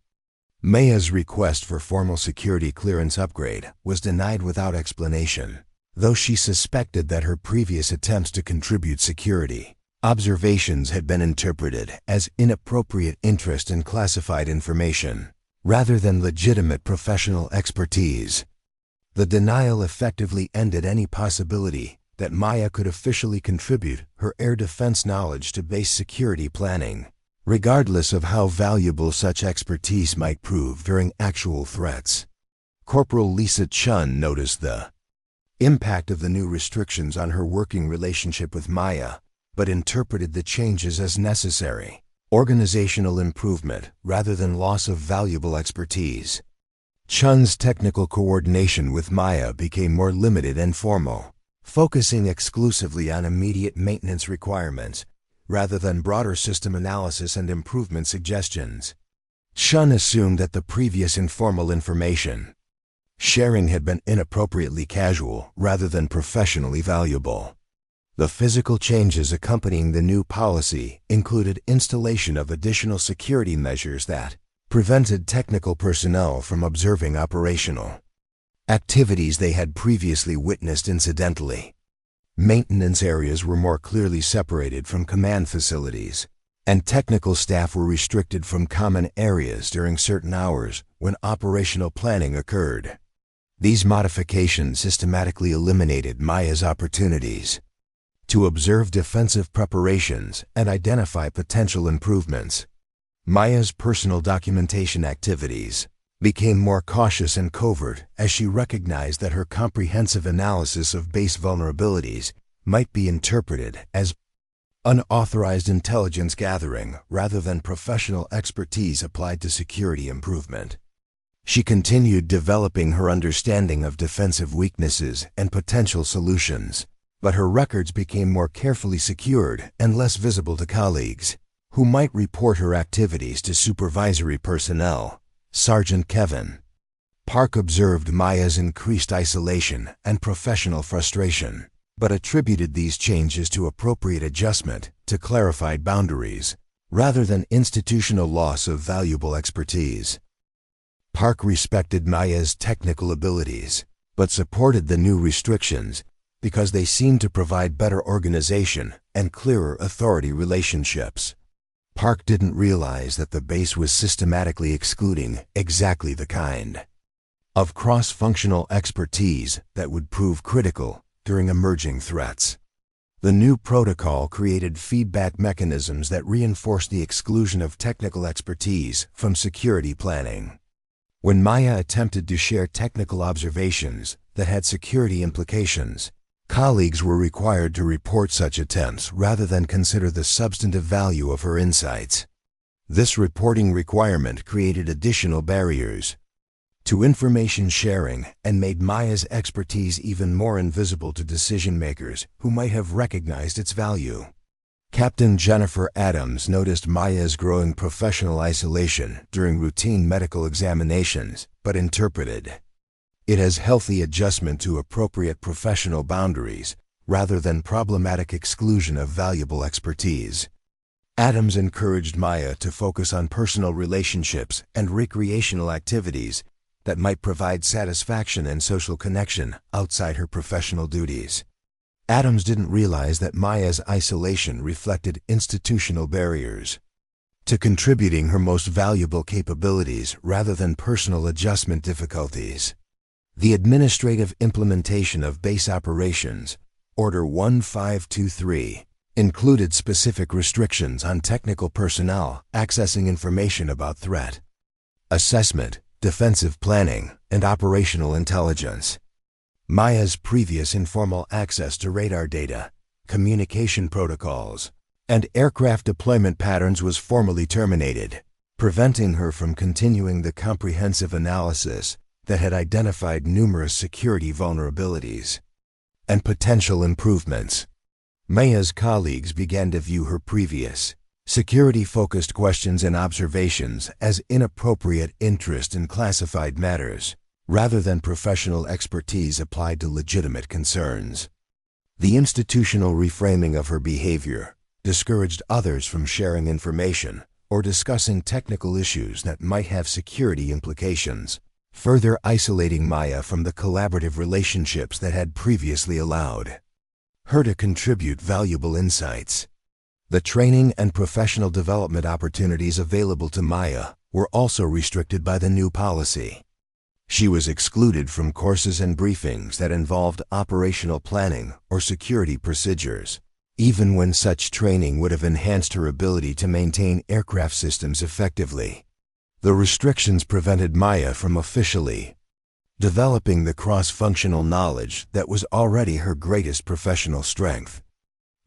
Maya's request for formal security clearance upgrade was denied without explanation, though she suspected that her previous attempts to contribute security observations had been interpreted as inappropriate interest in classified information, rather than legitimate professional expertise. The denial effectively ended any possibility that Maya could officially contribute her air defense knowledge to base security planning, regardless of how valuable such expertise might prove during actual threats. Corporal Lisa Chun noticed the impact of the new restrictions on her working relationship with Maya, but interpreted the changes as necessary organizational improvement rather than loss of valuable expertise. Chun's technical coordination with Maya became more limited and formal, focusing exclusively on immediate maintenance requirements rather than broader system analysis and improvement suggestions. Chun assumed that the previous informal information sharing had been inappropriately casual rather than professionally valuable. The physical changes accompanying the new policy included installation of additional security measures that prevented technical personnel from observing operational activities they had previously witnessed incidentally. Maintenance areas were more clearly separated from command facilities, and technical staff were restricted from common areas during certain hours when operational planning occurred. These modifications systematically eliminated Maya's opportunities to observe defensive preparations and identify potential improvements. Maya's personal documentation activities became more cautious and covert as she recognized that her comprehensive analysis of base vulnerabilities might be interpreted as unauthorized intelligence gathering rather than professional expertise applied to security improvement. She continued developing her understanding of defensive weaknesses and potential solutions, but her records became more carefully secured and less visible to colleagues, who might report her activities to supervisory personnel. Sergeant Kevin Park observed Maya's increased isolation and professional frustration, but attributed these changes to appropriate adjustment to clarified boundaries, rather than institutional loss of valuable expertise. Park respected Maya's technical abilities, but supported the new restrictions because they seemed to provide better organization and clearer authority relationships. Park didn't realize that the base was systematically excluding exactly the kind of cross-functional expertise that would prove critical during emerging threats. The new protocol created feedback mechanisms that reinforced the exclusion of technical expertise from security planning. When Maya attempted to share technical observations that had security implications, colleagues were required to report such attempts rather than consider the substantive value of her insights. This reporting requirement created additional barriers to information sharing and made Maya's expertise even more invisible to decision-makers who might have recognized its value. Captain Jennifer Adams noticed Maya's growing professional isolation during routine medical examinations, but interpreted it as healthy adjustment to appropriate professional boundaries rather than problematic exclusion of valuable expertise. Adams encouraged Maya to focus on personal relationships and recreational activities that might provide satisfaction and social connection outside her professional duties. Adams didn't realize that Maya's isolation reflected institutional barriers to contributing her most valuable capabilities rather than personal adjustment difficulties. The administrative implementation of base operations, Order 1523, included specific restrictions on technical personnel accessing information about threat assessment, defensive planning, and operational intelligence. Maya's previous informal access to radar data, communication protocols, and aircraft deployment patterns was formally terminated, preventing her from continuing the comprehensive analysis that had identified numerous security vulnerabilities and potential improvements. Maya's colleagues began to view her previous security-focused questions and observations as inappropriate interest in classified matters, rather than professional expertise applied to legitimate concerns. The institutional reframing of her behavior discouraged others from sharing information or discussing technical issues that might have security implications, further isolating Maya from the collaborative relationships that had previously allowed her to contribute valuable insights. The training and professional development opportunities available to Maya were also restricted by the new policy. She was excluded from courses and briefings that involved operational planning or security procedures, even when such training would have enhanced her ability to maintain aircraft systems effectively. The restrictions prevented Maya from officially developing the cross-functional knowledge that was already her greatest professional strength.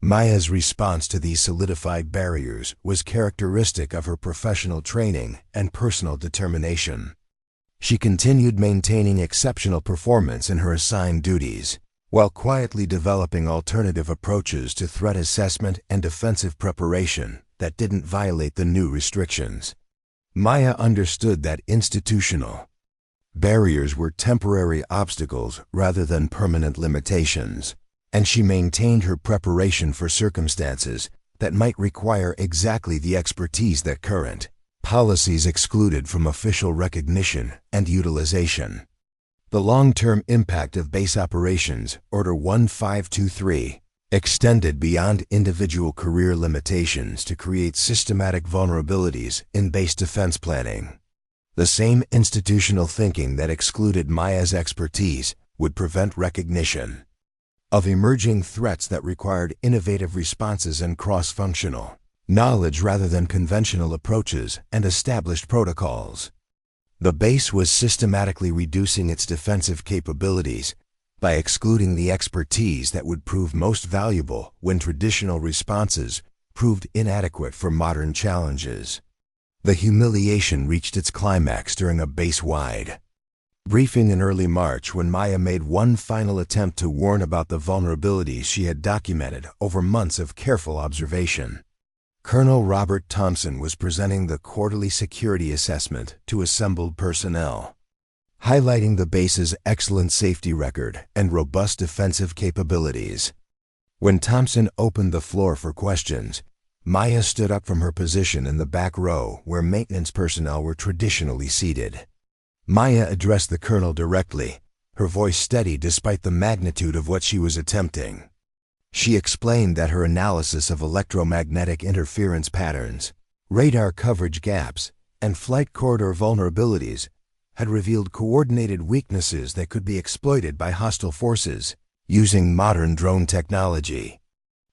Maya's response to these solidified barriers was characteristic of her professional training and personal determination. She continued maintaining exceptional performance in her assigned duties, while quietly developing alternative approaches to threat assessment and defensive preparation that didn't violate the new restrictions. Maya understood that institutional barriers were temporary obstacles rather than permanent limitations, and she maintained her preparation for circumstances that might require exactly the expertise that current policies excluded from official recognition and utilization. The long-term impact of Base Operations Order 1523 extended beyond individual career limitations to create systematic vulnerabilities in base defense planning. The same institutional thinking that excluded Maya's expertise would prevent recognition of emerging threats that required innovative responses and cross-functional knowledge rather than conventional approaches and established protocols. The base was systematically reducing its defensive capabilities by excluding the expertise that would prove most valuable when traditional responses proved inadequate for modern challenges. The humiliation reached its climax during a base-wide briefing in early March when Maya made one final attempt to warn about the vulnerabilities she had documented over months of careful observation. Colonel Robert Thompson was presenting the quarterly security assessment to assembled personnel, highlighting the base's excellent safety record and robust defensive capabilities. When Thompson opened the floor for questions, Maya stood up from her position in the back row where maintenance personnel were traditionally seated. Maya addressed the colonel directly, her voice steady despite the magnitude of what she was attempting. She explained that her analysis of electromagnetic interference patterns, radar coverage gaps, and flight corridor vulnerabilities had revealed coordinated weaknesses that could be exploited by hostile forces using modern drone technology.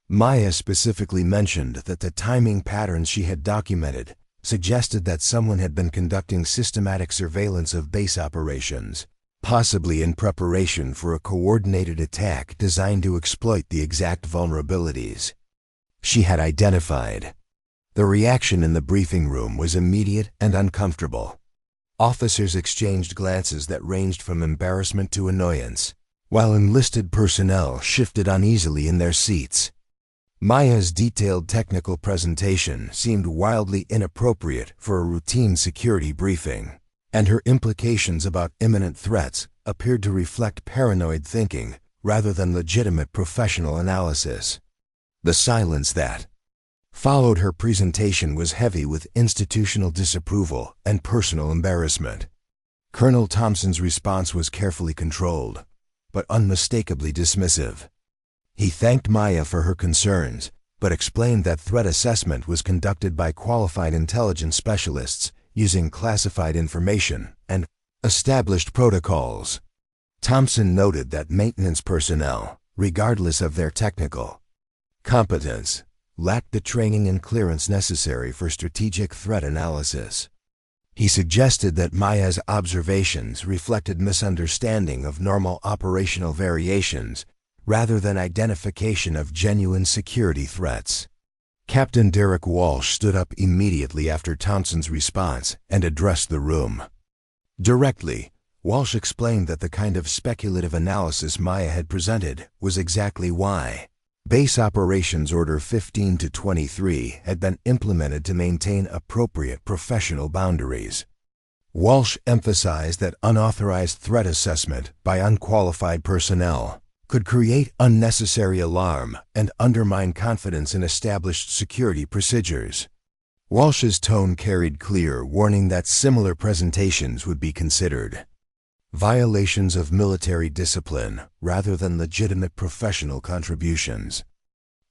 Maya specifically mentioned that the timing patterns she had documented suggested that someone had been conducting systematic surveillance of base operations, possibly in preparation for a coordinated attack designed to exploit the exact vulnerabilities she had identified. The reaction in the briefing room was immediate and uncomfortable. Officers exchanged glances that ranged from embarrassment to annoyance, while enlisted personnel shifted uneasily in their seats. Maya's detailed technical presentation seemed wildly inappropriate for a routine security briefing, and her implications about imminent threats appeared to reflect paranoid thinking rather than legitimate professional analysis. The silence that followed her presentation was heavy with institutional disapproval and personal embarrassment. Colonel Thompson's response was carefully controlled, but unmistakably dismissive. He thanked Maya for her concerns, but explained that threat assessment was conducted by qualified intelligence specialists using classified information and established protocols. Thompson noted that maintenance personnel, regardless of their technical competence, lacked the training and clearance necessary for strategic threat analysis. He suggested that Maya's observations reflected misunderstanding of normal operational variations rather than identification of genuine security threats. Captain Derek Walsh stood up immediately after Thompson's response and addressed the room. Directly, Walsh explained that the kind of speculative analysis Maya had presented was exactly why Base Operations Order 15-23 had been implemented to maintain appropriate professional boundaries. Walsh emphasized that unauthorized threat assessment by unqualified personnel could create unnecessary alarm and undermine confidence in established security procedures. Walsh's tone carried clear warning that similar presentations would be considered violations of military discipline rather than legitimate professional contributions.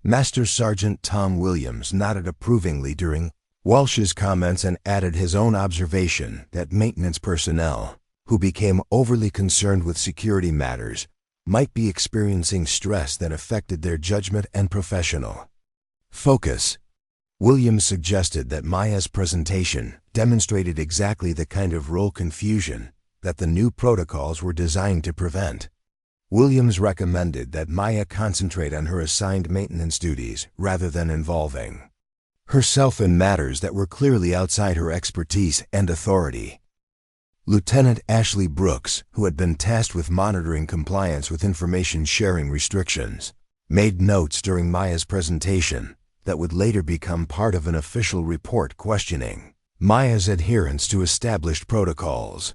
Master Sergeant Tom Williams nodded approvingly during Walsh's comments and added his own observation that maintenance personnel, who became overly concerned with security matters, might be experiencing stress that affected their judgment and professional focus. Williams suggested that Maya's presentation demonstrated exactly the kind of role confusion that the new protocols were designed to prevent. Williams recommended that Maya concentrate on her assigned maintenance duties rather than involving herself in matters that were clearly outside her expertise and authority. Lieutenant Ashley Brooks, who had been tasked with monitoring compliance with information sharing restrictions, made notes during Maya's presentation that would later become part of an official report questioning Maya's adherence to established protocols.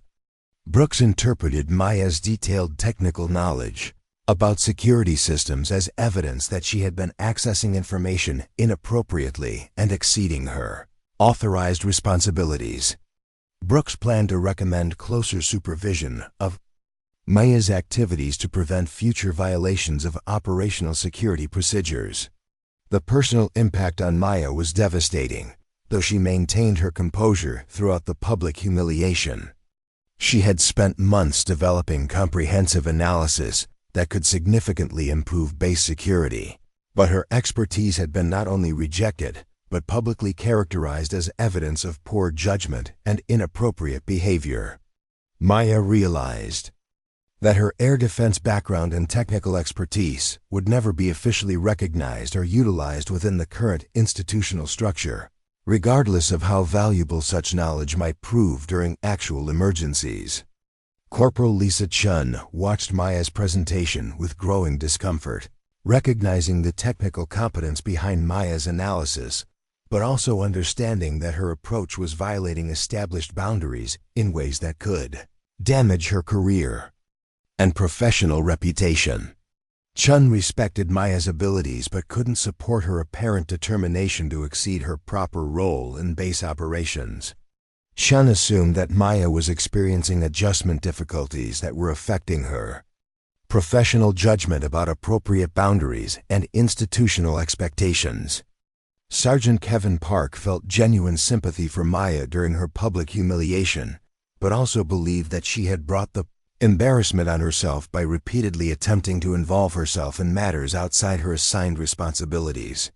Brooks interpreted Maya's detailed technical knowledge about security systems as evidence that she had been accessing information inappropriately and exceeding her authorized responsibilities. Brooks planned to recommend closer supervision of Maya's activities to prevent future violations of operational security procedures. The personal impact on Maya was devastating, though she maintained her composure throughout the public humiliation. She had spent months developing comprehensive analysis that could significantly improve base security, but her expertise had been not only rejected, but publicly characterized as evidence of poor judgment and inappropriate behavior. Maya realized that her air defense background and technical expertise would never be officially recognized or utilized within the current institutional structure, regardless of how valuable such knowledge might prove during actual emergencies. Corporal Lisa Chun watched Maya's presentation with growing discomfort, recognizing the technical competence behind Maya's analysis, but also understanding that her approach was violating established boundaries in ways that could damage her career and professional reputation. Chun respected Maya's abilities but couldn't support her apparent determination to exceed her proper role in base operations. Chun assumed that Maya was experiencing adjustment difficulties that were affecting her professional judgment about appropriate boundaries and institutional expectations. Sergeant Kevin Park felt genuine sympathy for Maya during her public humiliation, but also believed that she had brought the embarrassment on herself by repeatedly attempting to involve herself in matters outside her assigned responsibilities.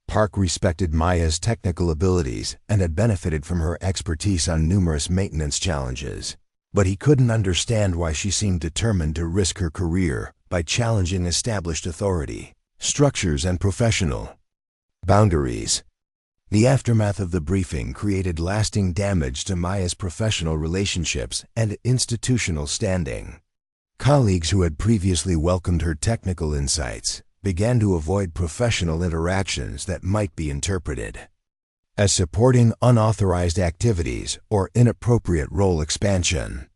Park respected Maya's technical abilities and had benefited from her expertise on numerous maintenance challenges, but he couldn't understand why she seemed determined to risk her career by challenging established authority, structures, and professional boundaries. The aftermath of the briefing created lasting damage to Maya's professional relationships and institutional standing. Colleagues who had previously welcomed her technical insights began to avoid professional interactions that might be interpreted as supporting unauthorized activities or inappropriate role expansion.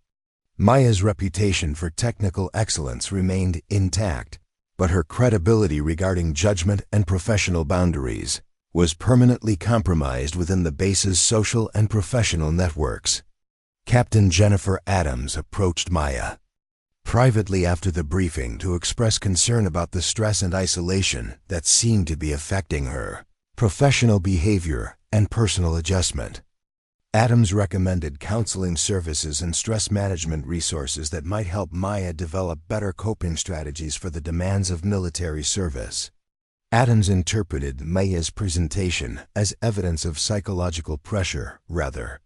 Maya's reputation for technical excellence remained intact, but her credibility regarding judgment and professional boundaries was permanently compromised within the base's social and professional networks. Captain Jennifer Adams approached Maya privately after the briefing to express concern about the stress and isolation that seemed to be affecting her professional behavior and personal adjustment. Adams recommended counseling services and stress management resources that might help Maya develop better coping strategies for the demands of military service. Adams interpreted Maya's presentation as evidence of psychological pressure rather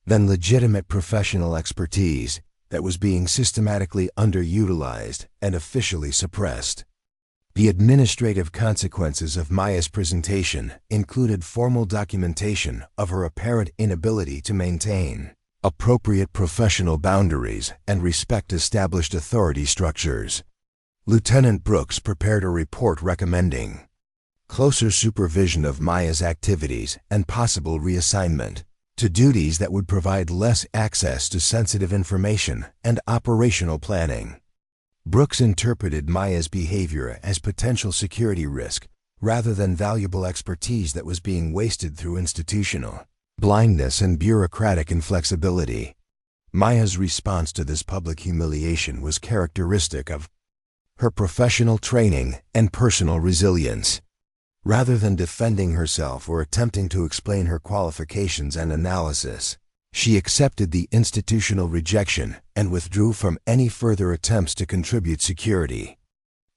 than legitimate professional expertise that was being systematically underutilized and officially suppressed. The administrative consequences of Maya's presentation included formal documentation of her apparent inability to maintain appropriate professional boundaries and respect established authority structures. Lieutenant Brooks prepared a report recommending closer supervision of Maya's activities and possible reassignment to duties that would provide less access to sensitive information and operational planning. Brooks interpreted Maya's behavior as potential security risk rather than valuable expertise that was being wasted through institutional blindness and bureaucratic inflexibility. Maya's response to this public humiliation was characteristic of her professional training and personal resilience. Rather than defending herself or attempting to explain her qualifications and analysis, she accepted the institutional rejection and withdrew from any further attempts to contribute security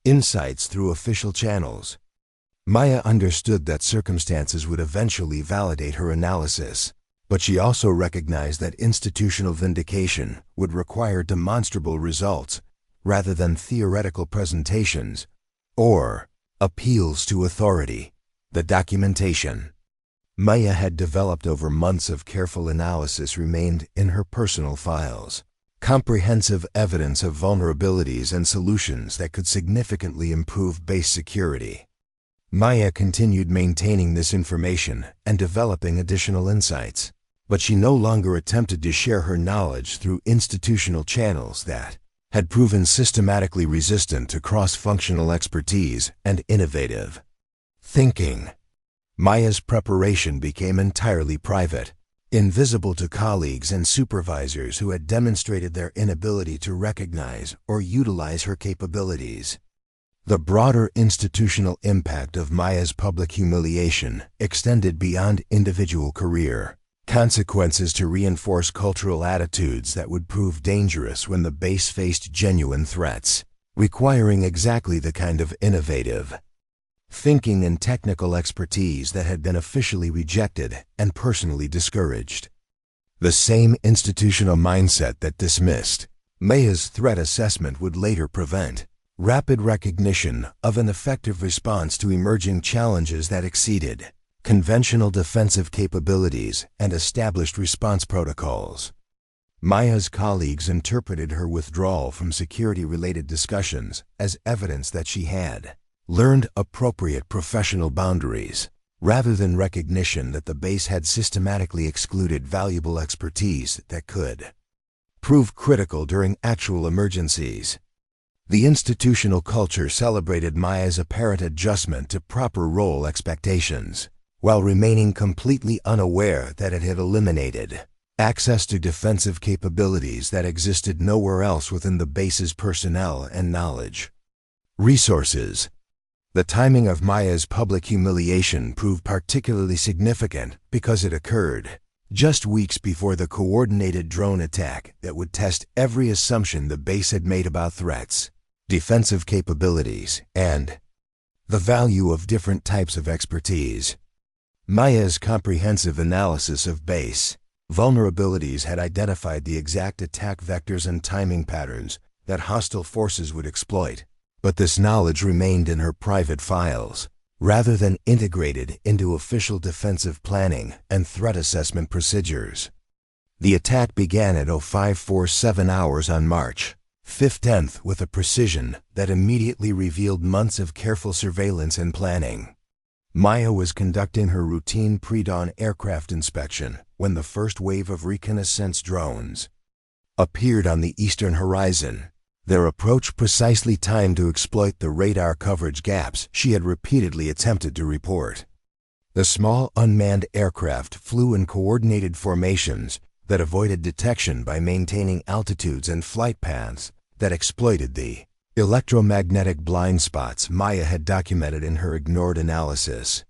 insights through official channels. Maya understood that circumstances would eventually validate her analysis, but she also recognized that institutional vindication would require demonstrable results rather than theoretical presentations or appeals to authority. The documentation Maya had developed over months of careful analysis remained in her personal files. Comprehensive evidence of vulnerabilities and solutions that could significantly improve base security. Maya continued maintaining this information and developing additional insights, but she no longer attempted to share her knowledge through institutional channels that had proven systematically resistant to cross-functional expertise and innovative thinking. Maya's preparation became entirely private, invisible to colleagues and supervisors who had demonstrated their inability to recognize or utilize her capabilities. The broader institutional impact of Maya's public humiliation extended beyond individual career consequences to reinforce cultural attitudes that would prove dangerous when the base faced genuine threats, requiring exactly the kind of innovative thinking and technical expertise that had been officially rejected and personally discouraged. The same institutional mindset that dismissed Maya's threat assessment would later prevent rapid recognition of an effective response to emerging challenges that exceeded conventional defensive capabilities and established response protocols. Maya's colleagues interpreted her withdrawal from security-related discussions as evidence that she had learned appropriate professional boundaries, rather than recognition that the base had systematically excluded valuable expertise that could prove critical during actual emergencies. The institutional culture celebrated Maya's apparent adjustment to proper role expectations, while remaining completely unaware that it had eliminated access to defensive capabilities that existed nowhere else within the base's personnel and knowledge resources. The timing of Maya's public humiliation proved particularly significant because it occurred just weeks before the coordinated drone attack that would test every assumption the base had made about threats, defensive capabilities, and the value of different types of expertise. Maya's comprehensive analysis of base vulnerabilities had identified the exact attack vectors and timing patterns that hostile forces would exploit, but this knowledge remained in her private files, rather than integrated into official defensive planning and threat assessment procedures. The attack began at 0547 hours on March 15th with a precision that immediately revealed months of careful surveillance and planning. Maya was conducting her routine pre-dawn aircraft inspection when the first wave of reconnaissance drones appeared on the eastern horizon, their approach precisely timed to exploit the radar coverage gaps she had repeatedly attempted to report. The small unmanned aircraft flew in coordinated formations that avoided detection by maintaining altitudes and flight paths that exploited the electromagnetic blind spots Maya had documented in her ignored analysis.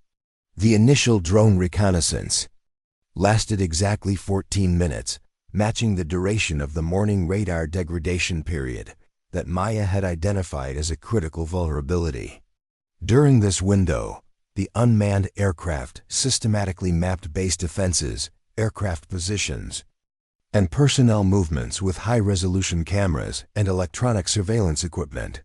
The initial drone reconnaissance lasted exactly 14 minutes, matching the duration of the morning radar degradation period that Maya had identified as a critical vulnerability. During this window, the unmanned aircraft systematically mapped base defenses, aircraft positions, and personnel movements with high-resolution cameras and electronic surveillance equipment.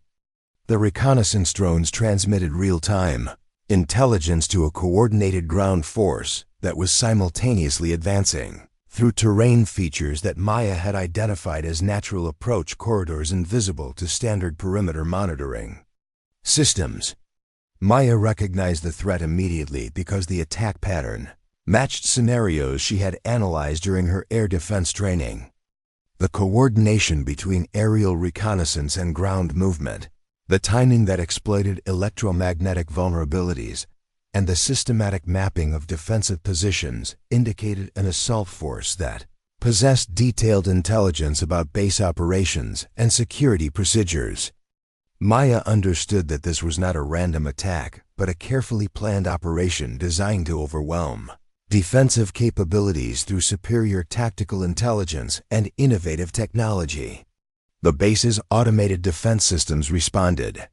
The reconnaissance drones transmitted real-time intelligence to a coordinated ground force that was simultaneously advancing through terrain features that Maya had identified as natural approach corridors invisible to standard perimeter monitoring systems. Maya recognized the threat immediately because the attack pattern matched scenarios she had analyzed during her air defense training. The coordination between aerial reconnaissance and ground movement, The timing that exploited electromagnetic vulnerabilities and the systematic mapping of defensive positions indicated an assault force that possessed detailed intelligence about base operations and security procedures. Maya understood that this was not a random attack, but a carefully planned operation designed to overwhelm defensive capabilities through superior tactical intelligence and innovative technology. The base's automated defense systems responded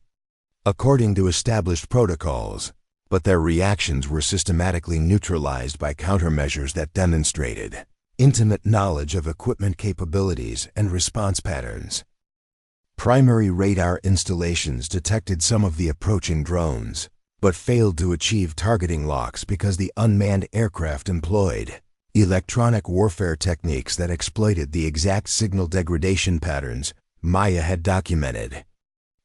according to established protocols, but their reactions were systematically neutralized by countermeasures that demonstrated intimate knowledge of equipment capabilities and response patterns. Primary radar installations detected some of the approaching drones, but failed to achieve targeting locks because the unmanned aircraft employed electronic warfare techniques that exploited the exact signal degradation patterns Maya had documented.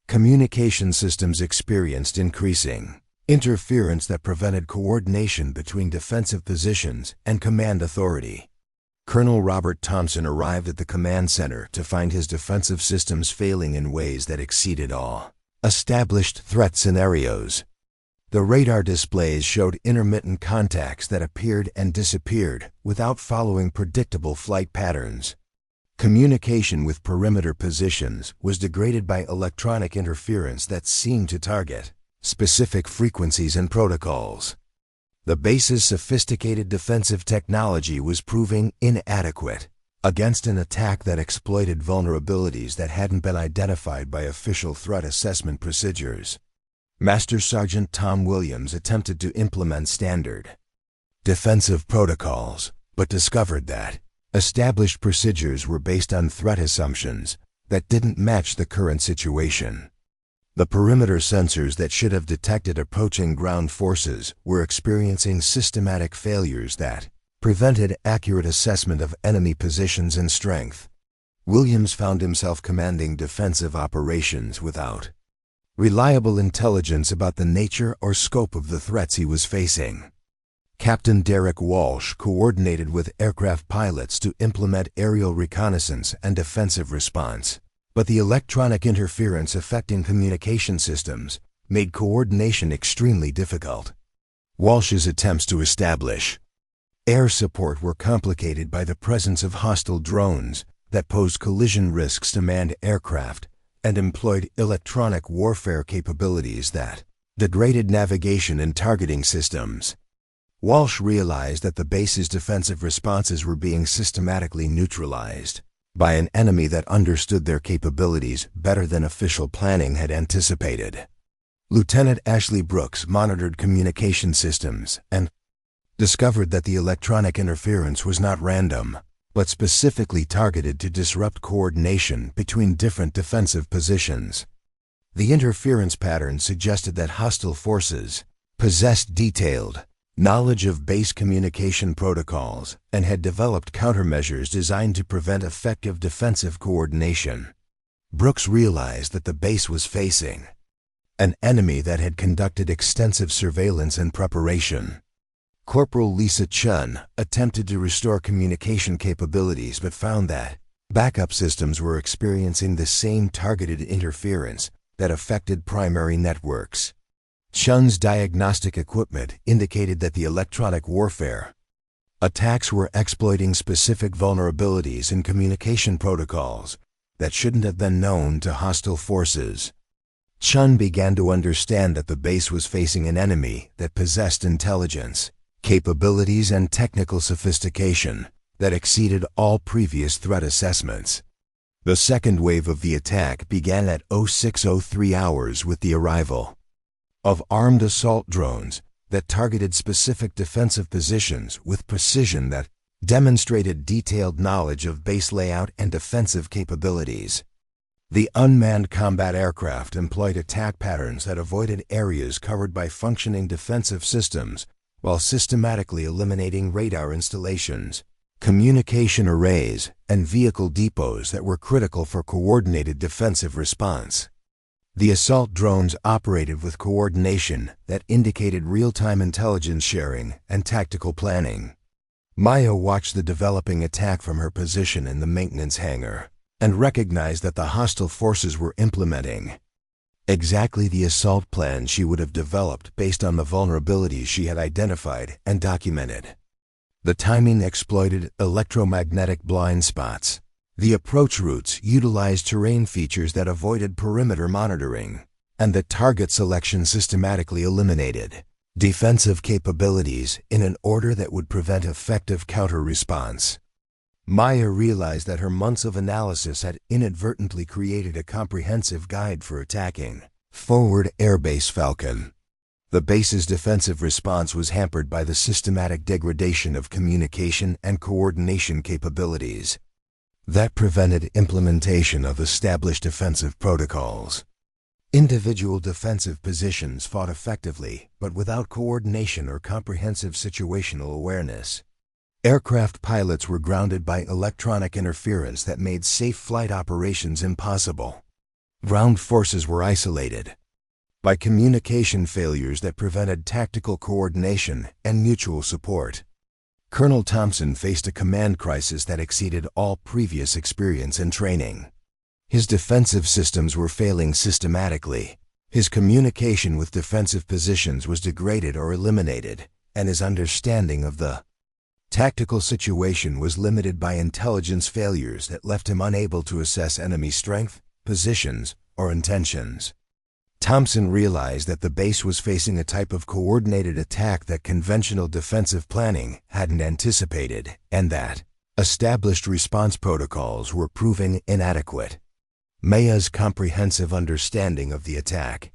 Communication systems experienced increasing interference that prevented coordination between defensive positions and command authority. Colonel Robert Thompson arrived at the command center to find his defensive systems failing in ways that exceeded all established threat scenarios. The radar displays showed intermittent contacts that appeared and disappeared without following predictable flight patterns. Communication with perimeter positions was degraded by electronic interference that seemed to target specific frequencies and protocols. The base's sophisticated defensive technology was proving inadequate against an attack that exploited vulnerabilities that hadn't been identified by official threat assessment procedures. Master Sergeant Tom Williams attempted to implement standard defensive protocols, but discovered that established procedures were based on threat assumptions that didn't match the current situation. The perimeter sensors that should have detected approaching ground forces were experiencing systematic failures that prevented accurate assessment of enemy positions and strength. Williams found himself commanding defensive operations without reliable intelligence about the nature or scope of the threats he was facing. Captain Derek Walsh coordinated with aircraft pilots to implement aerial reconnaissance and defensive response, but the electronic interference affecting communication systems made coordination extremely difficult. Walsh's attempts to establish air support were complicated by the presence of hostile drones that posed collision risks to manned aircraft and employed electronic warfare capabilities that degraded navigation and targeting systems. Walsh realized that the base's defensive responses were being systematically neutralized by an enemy that understood their capabilities better than official planning had anticipated. Lieutenant Ashley Brooks monitored communication systems and discovered that the electronic interference was not random, but specifically targeted to disrupt coordination between different defensive positions. The interference pattern suggested that hostile forces possessed detailed knowledge of base communication protocols and had developed countermeasures designed to prevent effective defensive coordination. Brooks realized that the base was facing an enemy that had conducted extensive surveillance and preparation. Corporal Lisa Chun attempted to restore communication capabilities but found that backup systems were experiencing the same targeted interference that affected primary networks. Chun's diagnostic equipment indicated that the electronic warfare attacks were exploiting specific vulnerabilities in communication protocols that shouldn't have been known to hostile forces. Chun began to understand that the base was facing an enemy that possessed intelligence, capabilities, and technical sophistication that exceeded all previous threat assessments. The second wave of the attack began at 06:03 hours with the arrival of armed assault drones that targeted specific defensive positions with precision that demonstrated detailed knowledge of base layout and defensive capabilities. The unmanned combat aircraft employed attack patterns that avoided areas covered by functioning defensive systems while systematically eliminating radar installations, communication arrays, and vehicle depots that were critical for coordinated defensive response. The assault drones operated with coordination that indicated real-time intelligence sharing and tactical planning. Maya watched the developing attack from her position in the maintenance hangar and recognized that the hostile forces were implementing Exactly the assault plan she would have developed based on the vulnerabilities she had identified and documented. The timing exploited electromagnetic blind spots. The approach routes utilized terrain features that avoided perimeter monitoring, and the target selection systematically eliminated defensive capabilities in an order that would prevent effective counter-response. Maya realized that her months of analysis had inadvertently created a comprehensive guide for attacking Forward Airbase Falcon. The base's defensive response was hampered by the systematic degradation of communication and coordination capabilities that prevented implementation of established defensive protocols. Individual defensive positions fought effectively, but without coordination or comprehensive situational awareness. Aircraft pilots were grounded by electronic interference that made safe flight operations impossible. Ground forces were isolated by communication failures that prevented tactical coordination and mutual support. Colonel Thompson faced a command crisis that exceeded all previous experience and training. His defensive systems were failing systematically. His communication with defensive positions was degraded or eliminated, and his understanding of the tactical situation was limited by intelligence failures that left him unable to assess enemy strength, positions, or intentions. Thompson realized that the base was facing a type of coordinated attack that conventional defensive planning hadn't anticipated, and that established response protocols were proving inadequate. Maya's comprehensive understanding of the attack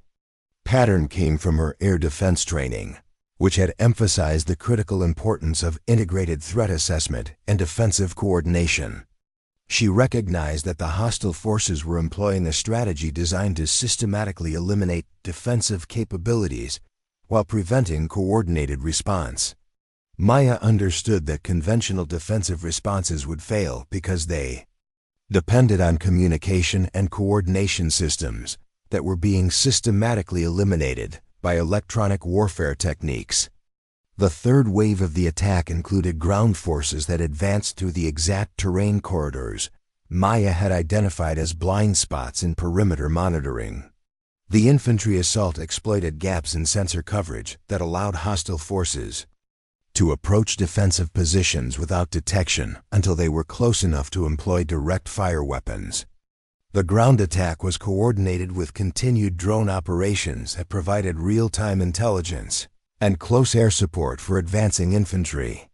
pattern came from her air defense training, which had emphasized the critical importance of integrated threat assessment and defensive coordination. She recognized that the hostile forces were employing a strategy designed to systematically eliminate defensive capabilities while preventing coordinated response. Maya understood that conventional defensive responses would fail because they depended on communication and coordination systems that were being systematically eliminated by electronic warfare techniques. The third wave of the attack included ground forces that advanced through the exact terrain corridors Maya had identified as blind spots in perimeter monitoring. The infantry assault exploited gaps in sensor coverage that allowed hostile forces to approach defensive positions without detection until they were close enough to employ direct fire weapons. The ground attack was coordinated with continued drone operations that provided real-time intelligence and close air support for advancing infantry.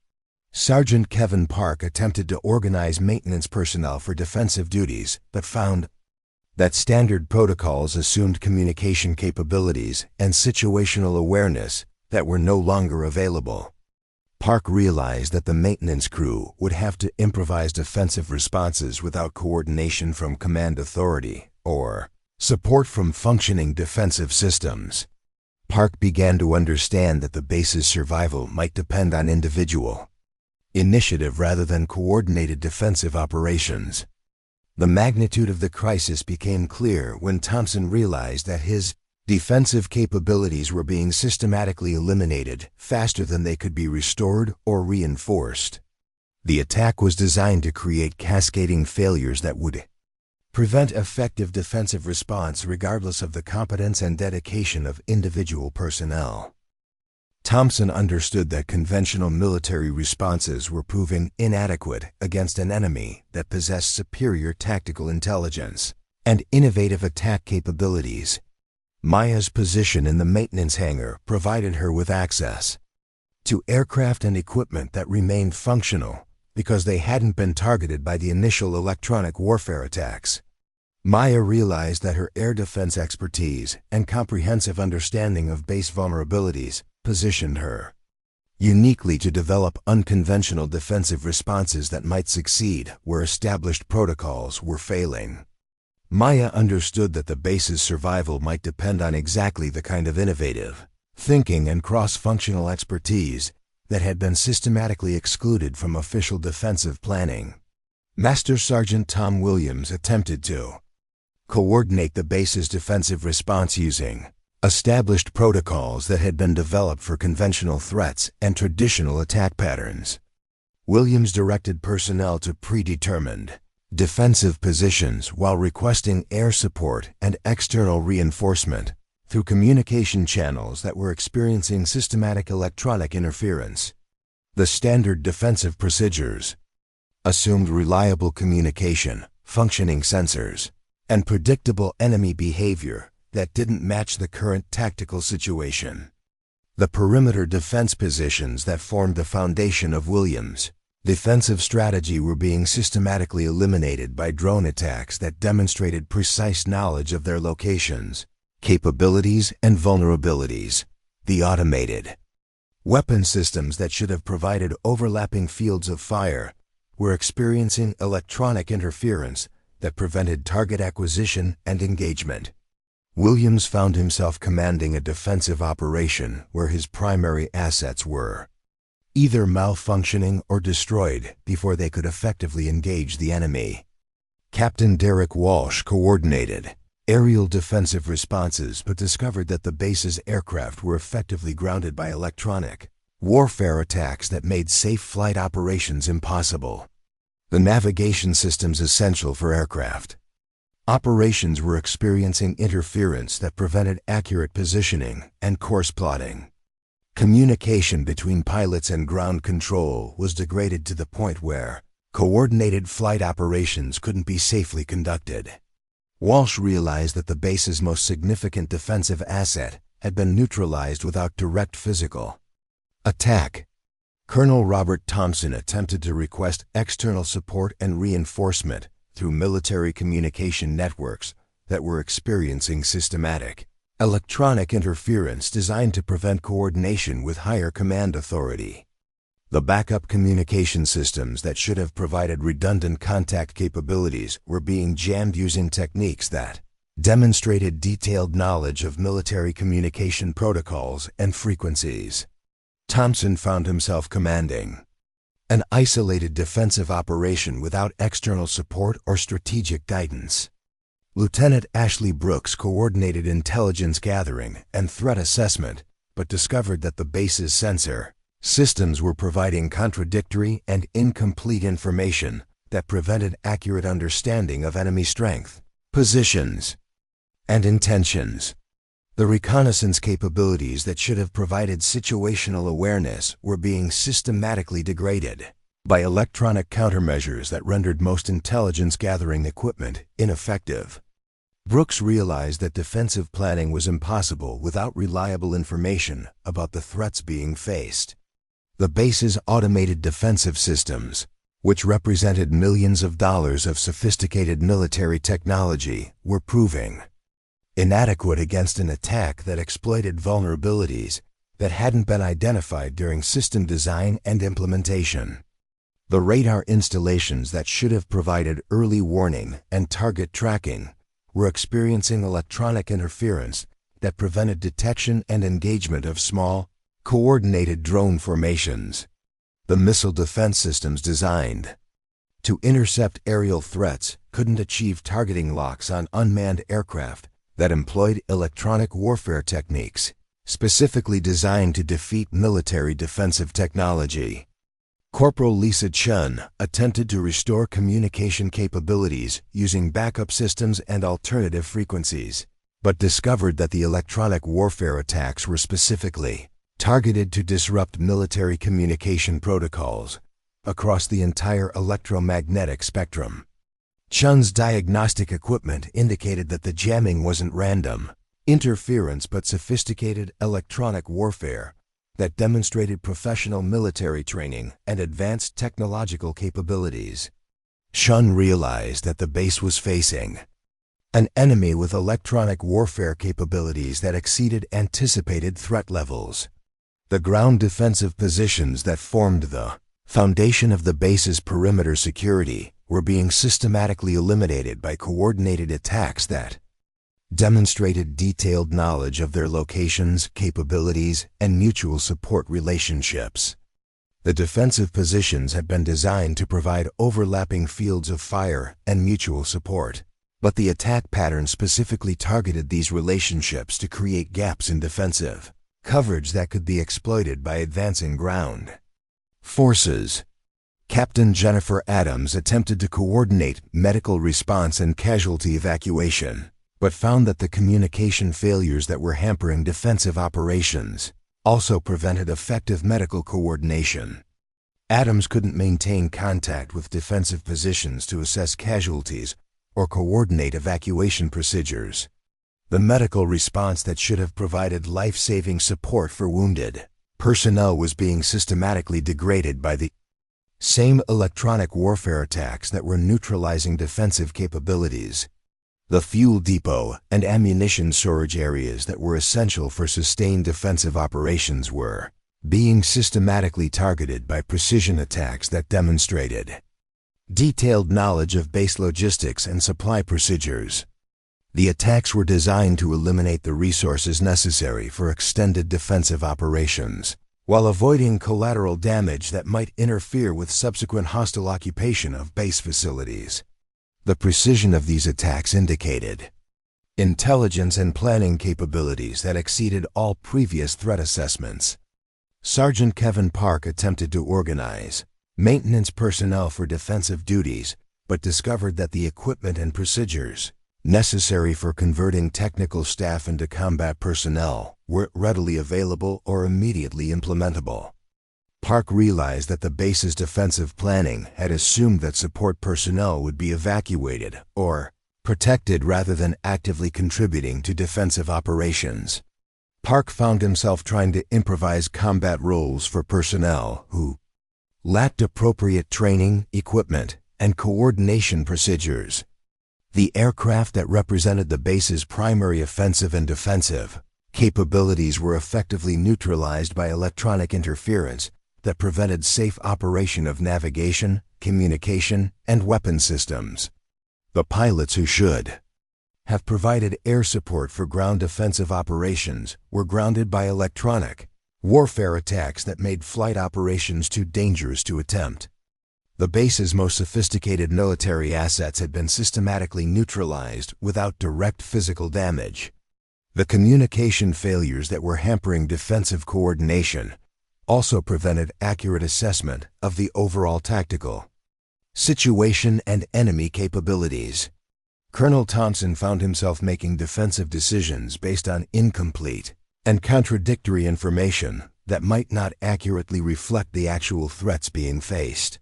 Sergeant Kevin Park attempted to organize maintenance personnel for defensive duties, but found that standard protocols assumed communication capabilities and situational awareness that were no longer available. Park realized that the maintenance crew would have to improvise defensive responses without coordination from command authority or support from functioning defensive systems. Park began to understand that the base's survival might depend on individual initiative rather than coordinated defensive operations. The magnitude of the crisis became clear when Thompson realized that his defensive capabilities were being systematically eliminated faster than they could be restored or reinforced. The attack was designed to create cascading failures that would prevent effective defensive response regardless of the competence and dedication of individual personnel. Thompson understood that conventional military responses were proving inadequate against an enemy that possessed superior tactical intelligence and innovative attack capabilities. Maya's position in the maintenance hangar provided her with access to aircraft and equipment that remained functional because they hadn't been targeted by the initial electronic warfare attacks. Maya realized that her air defense expertise and comprehensive understanding of base vulnerabilities positioned her uniquely to develop unconventional defensive responses that might succeed where established protocols were failing. Maya understood that the base's survival might depend on exactly the kind of innovative thinking and cross-functional expertise that had been systematically excluded from official defensive planning. Master Sergeant Tom Williams attempted to coordinate the base's defensive response using established protocols that had been developed for conventional threats and traditional attack patterns. Williams directed personnel to predetermined defensive positions while requesting air support and external reinforcement through communication channels that were experiencing systematic electronic interference. The standard defensive procedures assumed reliable communication, functioning sensors, and predictable enemy behavior that didn't match the current tactical situation. The perimeter defense positions that formed the foundation of Williams' defensive strategy were being systematically eliminated by drone attacks that demonstrated precise knowledge of their locations, capabilities, and vulnerabilities. The automated weapon systems that should have provided overlapping fields of fire were experiencing electronic interference that prevented target acquisition and engagement. Williams found himself commanding a defensive operation where his primary assets were either malfunctioning or destroyed before they could effectively engage the enemy. Captain Derek Walsh coordinated aerial defensive responses but discovered that the base's aircraft were effectively grounded by electronic warfare attacks that made safe flight operations impossible. The navigation systems essential for aircraft operations were experiencing interference that prevented accurate positioning and course plotting. Communication between pilots and ground control was degraded to the point where coordinated flight operations couldn't be safely conducted. Walsh realized that the base's most significant defensive asset had been neutralized without direct physical attack. Colonel Robert Thompson attempted to request external support and reinforcement through military communication networks that were experiencing systematic electronic interference designed to prevent coordination with higher command authority. The backup communication systems that should have provided redundant contact capabilities were being jammed using techniques that demonstrated detailed knowledge of military communication protocols and frequencies. Thompson found himself commanding an isolated defensive operation without external support or strategic guidance. Lieutenant Ashley Brooks coordinated intelligence gathering and threat assessment, but discovered that the base's sensor systems were providing contradictory and incomplete information that prevented accurate understanding of enemy strength, positions, and intentions. The reconnaissance capabilities that should have provided situational awareness were being systematically degraded by electronic countermeasures that rendered most intelligence-gathering equipment ineffective. Brooks realized that defensive planning was impossible without reliable information about the threats being faced. The base's automated defensive systems, which represented millions of dollars of sophisticated military technology, were proving inadequate against an attack that exploited vulnerabilities that hadn't been identified during system design and implementation. The radar installations that should have provided early warning and target tracking were experiencing electronic interference that prevented detection and engagement of small, coordinated drone formations. The missile defense systems designed to intercept aerial threats couldn't achieve targeting locks on unmanned aircraft that employed electronic warfare techniques specifically designed to defeat military defensive technology. Corporal Lisa Chun attempted to restore communication capabilities using backup systems and alternative frequencies, but discovered that the electronic warfare attacks were specifically targeted to disrupt military communication protocols across the entire electromagnetic spectrum. Chun's diagnostic equipment indicated that the jamming wasn't random interference but sophisticated electronic warfare that demonstrated professional military training and advanced technological capabilities. Chun realized that the base was facing an enemy with electronic warfare capabilities that exceeded anticipated threat levels. The ground defensive positions that formed the foundation of the base's perimeter security were being systematically eliminated by coordinated attacks that demonstrated detailed knowledge of their locations, capabilities, and mutual support relationships. The defensive positions had been designed to provide overlapping fields of fire and mutual support, but the attack pattern specifically targeted these relationships to create gaps in defensive coverage that could be exploited by advancing ground forces. Captain Jennifer Adams attempted to coordinate medical response and casualty evacuation, but found that the communication failures that were hampering defensive operations also prevented effective medical coordination. Adams couldn't maintain contact with defensive positions to assess casualties or coordinate evacuation procedures. The medical response that should have provided life-saving support for wounded personnel was being systematically degraded by the same electronic warfare attacks that were neutralizing defensive capabilities. The fuel depot and ammunition storage areas that were essential for sustained defensive operations were being systematically targeted by precision attacks that demonstrated detailed knowledge of base logistics and supply procedures. The attacks were designed to eliminate the resources necessary for extended defensive operations, while avoiding collateral damage that might interfere with subsequent hostile occupation of base facilities. The precision of these attacks indicated intelligence and planning capabilities that exceeded all previous threat assessments. Sergeant Kevin Park attempted to organize maintenance personnel for defensive duties, but discovered that the equipment and procedures necessary for converting technical staff into combat personnel weren't readily available or immediately implementable. Park realized that the base's defensive planning had assumed that support personnel would be evacuated or protected rather than actively contributing to defensive operations. Park found himself trying to improvise combat roles for personnel who lacked appropriate training, equipment, and coordination procedures. The aircraft that represented the base's primary offensive and defensive capabilities were effectively neutralized by electronic interference that prevented safe operation of navigation, communication, and weapon systems. The pilots who should have provided air support for ground defensive operations were grounded by electronic warfare attacks that made flight operations too dangerous to attempt. The base's most sophisticated military assets had been systematically neutralized without direct physical damage. The communication failures that were hampering defensive coordination also prevented accurate assessment of the overall tactical situation and enemy capabilities. Colonel Thompson found himself making defensive decisions based on incomplete and contradictory information that might not accurately reflect the actual threats being faced.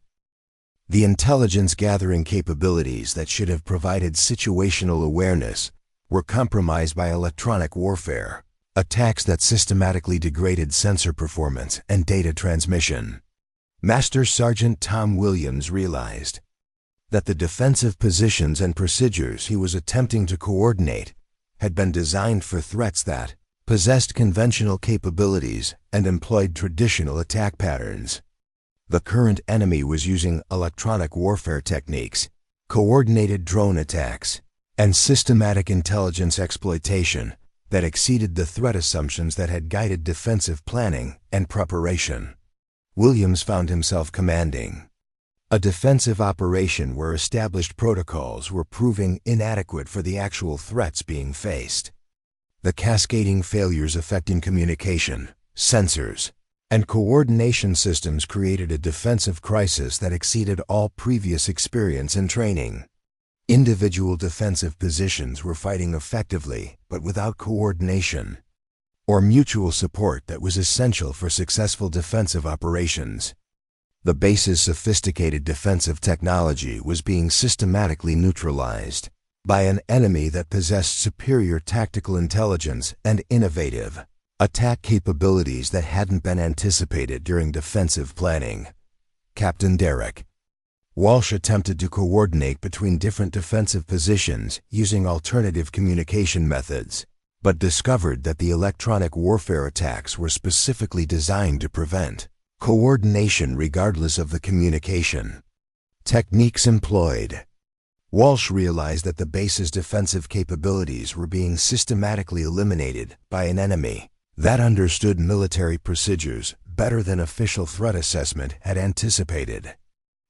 The intelligence gathering capabilities that should have provided situational awareness were compromised by electronic warfare, attacks that systematically degraded sensor performance and data transmission. Master Sergeant Tom Williams realized that the defensive positions and procedures he was attempting to coordinate had been designed for threats that possessed conventional capabilities and employed traditional attack patterns. The current enemy was using electronic warfare techniques, coordinated drone attacks, and systematic intelligence exploitation that exceeded the threat assumptions that had guided defensive planning and preparation. Williams found himself commanding a defensive operation where established protocols were proving inadequate for the actual threats being faced. The cascading failures affecting communication, sensors, and coordination systems created a defensive crisis that exceeded all previous experience and training. Individual defensive positions were fighting effectively, but without coordination or mutual support that was essential for successful defensive operations. The base's sophisticated defensive technology was being systematically neutralized by an enemy that possessed superior tactical intelligence and innovative attack capabilities that hadn't been anticipated during defensive planning. Captain Derek Walsh attempted to coordinate between different defensive positions using alternative communication methods, but discovered that the electronic warfare attacks were specifically designed to prevent coordination regardless of the communication techniques employed. Walsh realized that the base's defensive capabilities were being systematically eliminated by an enemy that understood military procedures better than official threat assessment had anticipated.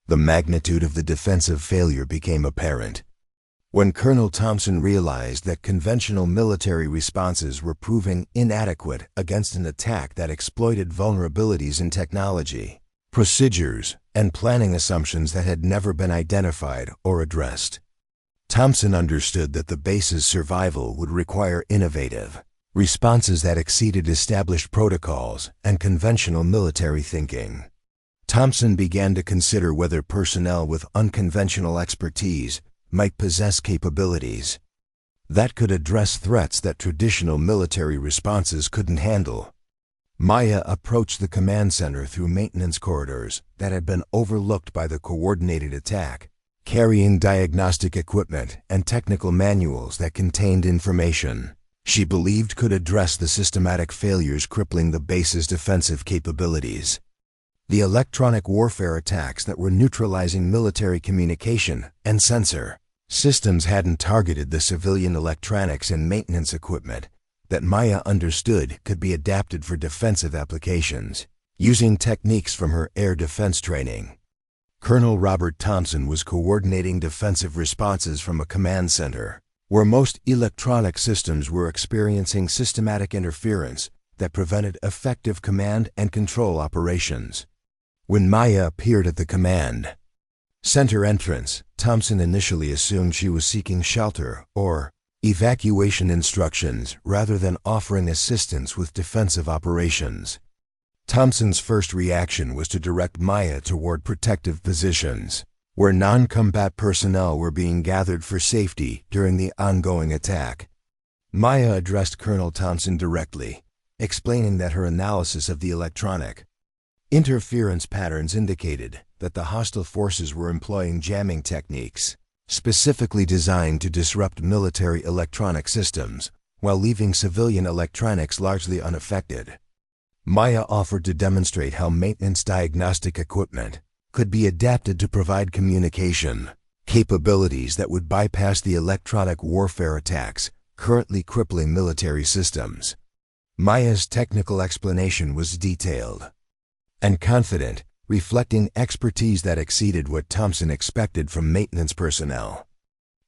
The magnitude of the defensive failure became apparent when Colonel Thompson realized that conventional military responses were proving inadequate against an attack that exploited vulnerabilities in technology, procedures, and planning assumptions that had never been identified or addressed. Thompson understood that the base's survival would require innovative responses that exceeded established protocols and conventional military thinking. Thompson began to consider whether personnel with unconventional expertise might possess capabilities that could address threats that traditional military responses couldn't handle. Maya approached the command center through maintenance corridors that had been overlooked by the coordinated attack, carrying diagnostic equipment and technical manuals that contained information she believed could address the systematic failures crippling the base's defensive capabilities. The electronic warfare attacks that were neutralizing military communication and sensor systems hadn't targeted the civilian electronics and maintenance equipment that Maya understood could be adapted for defensive applications, using techniques from her air defense training. Colonel Robert Thompson was coordinating defensive responses from a command center where most electronic systems were experiencing systematic interference that prevented effective command and control operations. When Maya appeared at the command center entrance, Thompson initially assumed she was seeking shelter or evacuation instructions rather than offering assistance with defensive operations. Thompson's first reaction was to direct Maya toward protective positions, where non-combat personnel were being gathered for safety during the ongoing attack. Maya addressed Colonel Thompson directly, explaining that her analysis of the electronic interference patterns indicated that the hostile forces were employing jamming techniques, specifically designed to disrupt military electronic systems while leaving civilian electronics largely unaffected. Maya offered to demonstrate how maintenance diagnostic equipment could be adapted to provide communication capabilities that would bypass the electronic warfare attacks currently crippling military systems. Maya's technical explanation was detailed and confident, reflecting expertise that exceeded what Thompson expected from maintenance personnel.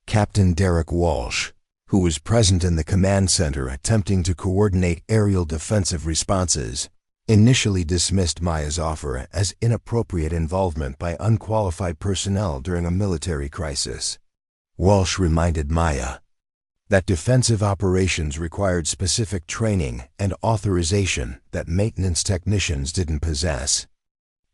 Captain Derek Walsh, who was present in the command center attempting to coordinate aerial defensive responses, initially dismissed Maya's offer as inappropriate involvement by unqualified personnel during a military crisis. Walsh reminded Maya that defensive operations required specific training and authorization that maintenance technicians didn't possess.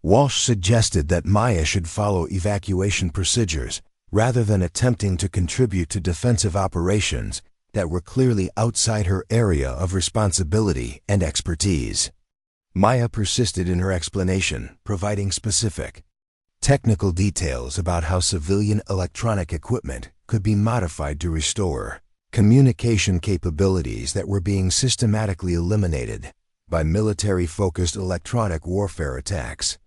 Walsh suggested that Maya should follow evacuation procedures rather than attempting to contribute to defensive operations that were clearly outside her area of responsibility and expertise. Maya persisted in her explanation, providing specific technical details about how civilian electronic equipment could be modified to restore communication capabilities that were being systematically eliminated by military-focused electronic warfare attacks.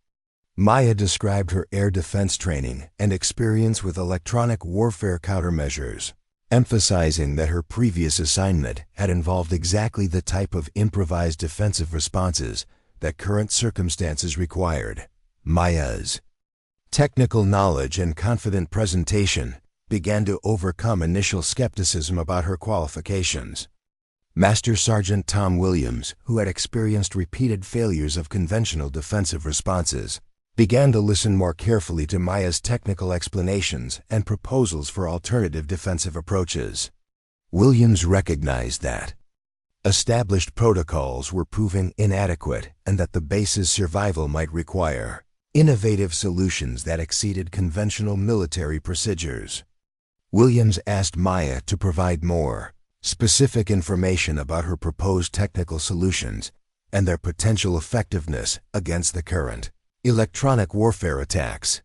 Maya described her air defense training and experience with electronic warfare countermeasures, emphasizing that her previous assignment had involved exactly the type of improvised defensive responses that current circumstances required. Maya's technical knowledge and confident presentation began to overcome initial skepticism about her qualifications. Master Sergeant Tom Williams, who had experienced repeated failures of conventional defensive responses, began to listen more carefully to Maya's technical explanations and proposals for alternative defensive approaches. Williams recognized that established protocols were proving inadequate and that the base's survival might require innovative solutions that exceeded conventional military procedures. Williams asked Maya to provide more specific information about her proposed technical solutions and their potential effectiveness against the current electronic warfare attacks.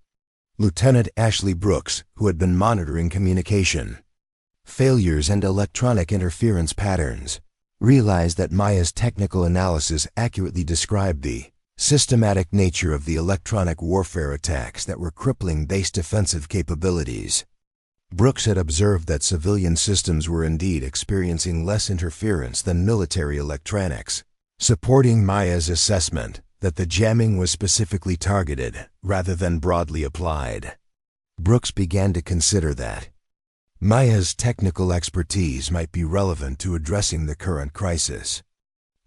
Lieutenant Ashley Brooks, who had been monitoring communication failures and electronic interference patterns, realized that Maya's technical analysis accurately described the systematic nature of the electronic warfare attacks that were crippling base defensive capabilities. Brooks had observed that civilian systems were indeed experiencing less interference than military electronics, supporting Maya's assessment that the jamming was specifically targeted rather than broadly applied. Brooks began to consider that Maya's technical expertise might be relevant to addressing the current crisis.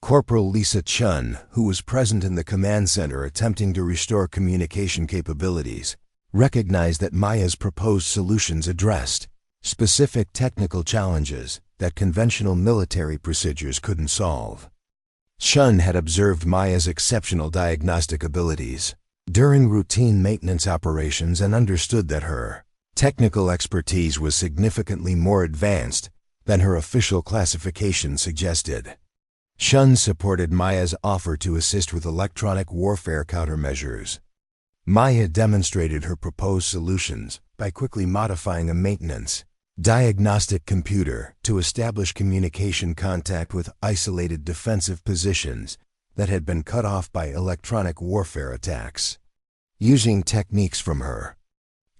Corporal Lisa Chun, who was present in the command center attempting to restore communication capabilities, recognized that Maya's proposed solutions addressed specific technical challenges that conventional military procedures couldn't solve. Chun had observed Maya's exceptional diagnostic abilities during routine maintenance operations and understood that her technical expertise was significantly more advanced than her official classification suggested. Chun supported Maya's offer to assist with electronic warfare countermeasures. Maya demonstrated her proposed solutions by quickly modifying a maintenance diagnostic computer to establish communication contact with isolated defensive positions that had been cut off by electronic warfare attacks. Using techniques from her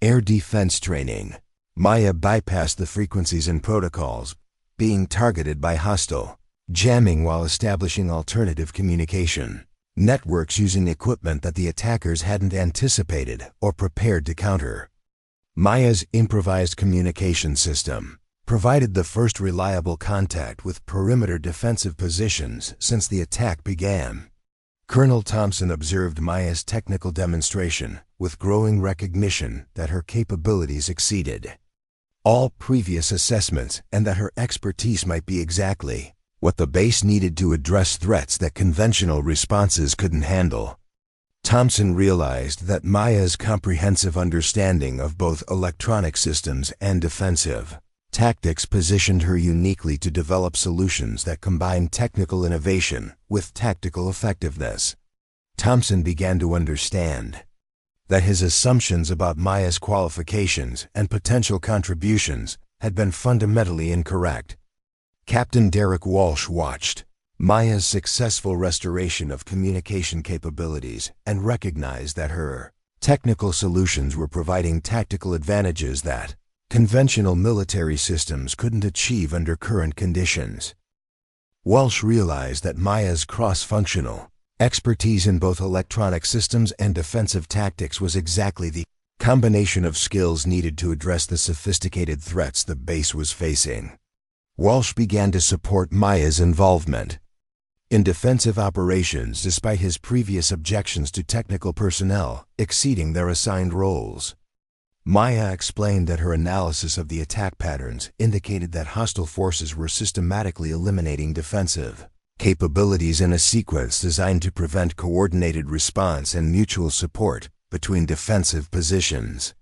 air defense training, Maya bypassed the frequencies and protocols being targeted by hostile jamming while establishing alternative communication networks using equipment that the attackers hadn't anticipated or prepared to counter. Maya's improvised communication system provided the first reliable contact with perimeter defensive positions since the attack began. Colonel Thompson observed Maya's technical demonstration with growing recognition that her capabilities exceeded all previous assessments and that her expertise might be exactly what the base needed to address threats that conventional responses couldn't handle. Thompson realized that Maya's comprehensive understanding of both electronic systems and defensive tactics positioned her uniquely to develop solutions that combine technical innovation with tactical effectiveness. Thompson began to understand that his assumptions about Maya's qualifications and potential contributions had been fundamentally incorrect. Captain Derek Walsh watched Maya's successful restoration of communication capabilities and recognized that her technical solutions were providing tactical advantages that conventional military systems couldn't achieve under current conditions. Walsh realized that Maya's cross-functional expertise in both electronic systems and defensive tactics was exactly the combination of skills needed to address the sophisticated threats the base was facing. Walsh began to support Maya's involvement in defensive operations despite his previous objections to technical personnel exceeding their assigned roles. Maya explained that her analysis of the attack patterns indicated that hostile forces were systematically eliminating defensive capabilities in a sequence designed to prevent coordinated response and mutual support between defensive positions.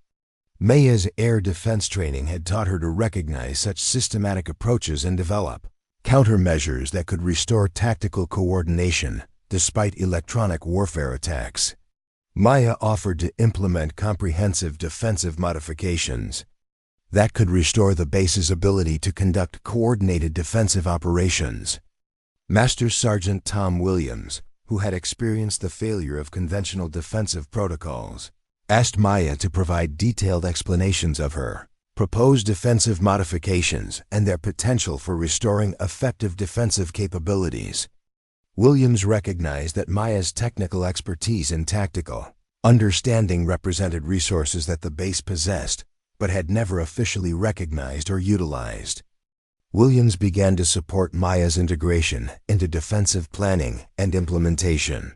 Maya's air defense training had taught her to recognize such systematic approaches and develop countermeasures that could restore tactical coordination despite electronic warfare attacks. Maya offered to implement comprehensive defensive modifications that could restore the base's ability to conduct coordinated defensive operations. Master Sergeant Tom Williams, who had experienced the failure of conventional defensive protocols, asked Maya to provide detailed explanations of her proposed defensive modifications and their potential for restoring effective defensive capabilities. Williams recognized that Maya's technical expertise and tactical understanding represented resources that the base possessed but had never officially recognized or utilized. Williams began to support Maya's integration into defensive planning and implementation.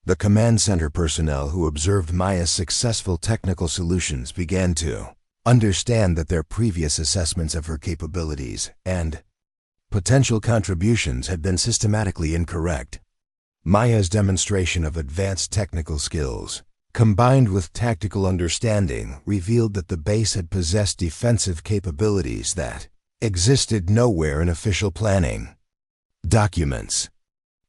The command center personnel who observed Maya's successful technical solutions began to understand that their previous assessments of her capabilities and potential contributions had been systematically incorrect. Maya's demonstration of advanced technical skills, combined with tactical understanding, revealed that the base had possessed defensive capabilities that existed nowhere in official planning documents.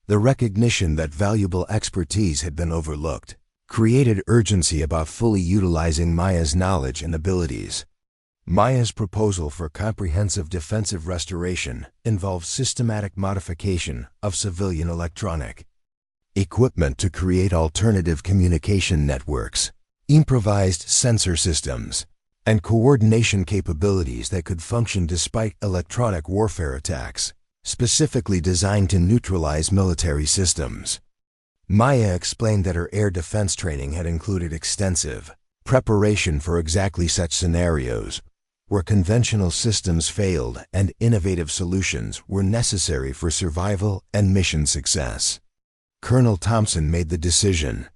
The recognition that valuable expertise had been overlooked created urgency about fully utilizing Maya's knowledge and abilities. Maya's proposal for comprehensive defensive restoration involved systematic modification of civilian electronic equipment to create alternative communication networks, improvised sensor systems, and coordination capabilities that could function despite electronic warfare attacks, specifically designed to neutralize military systems. Maya explained that her air defense training had included extensive preparation for exactly such scenarios, where conventional systems failed and innovative solutions were necessary for survival and mission success. Colonel Thompson made the decision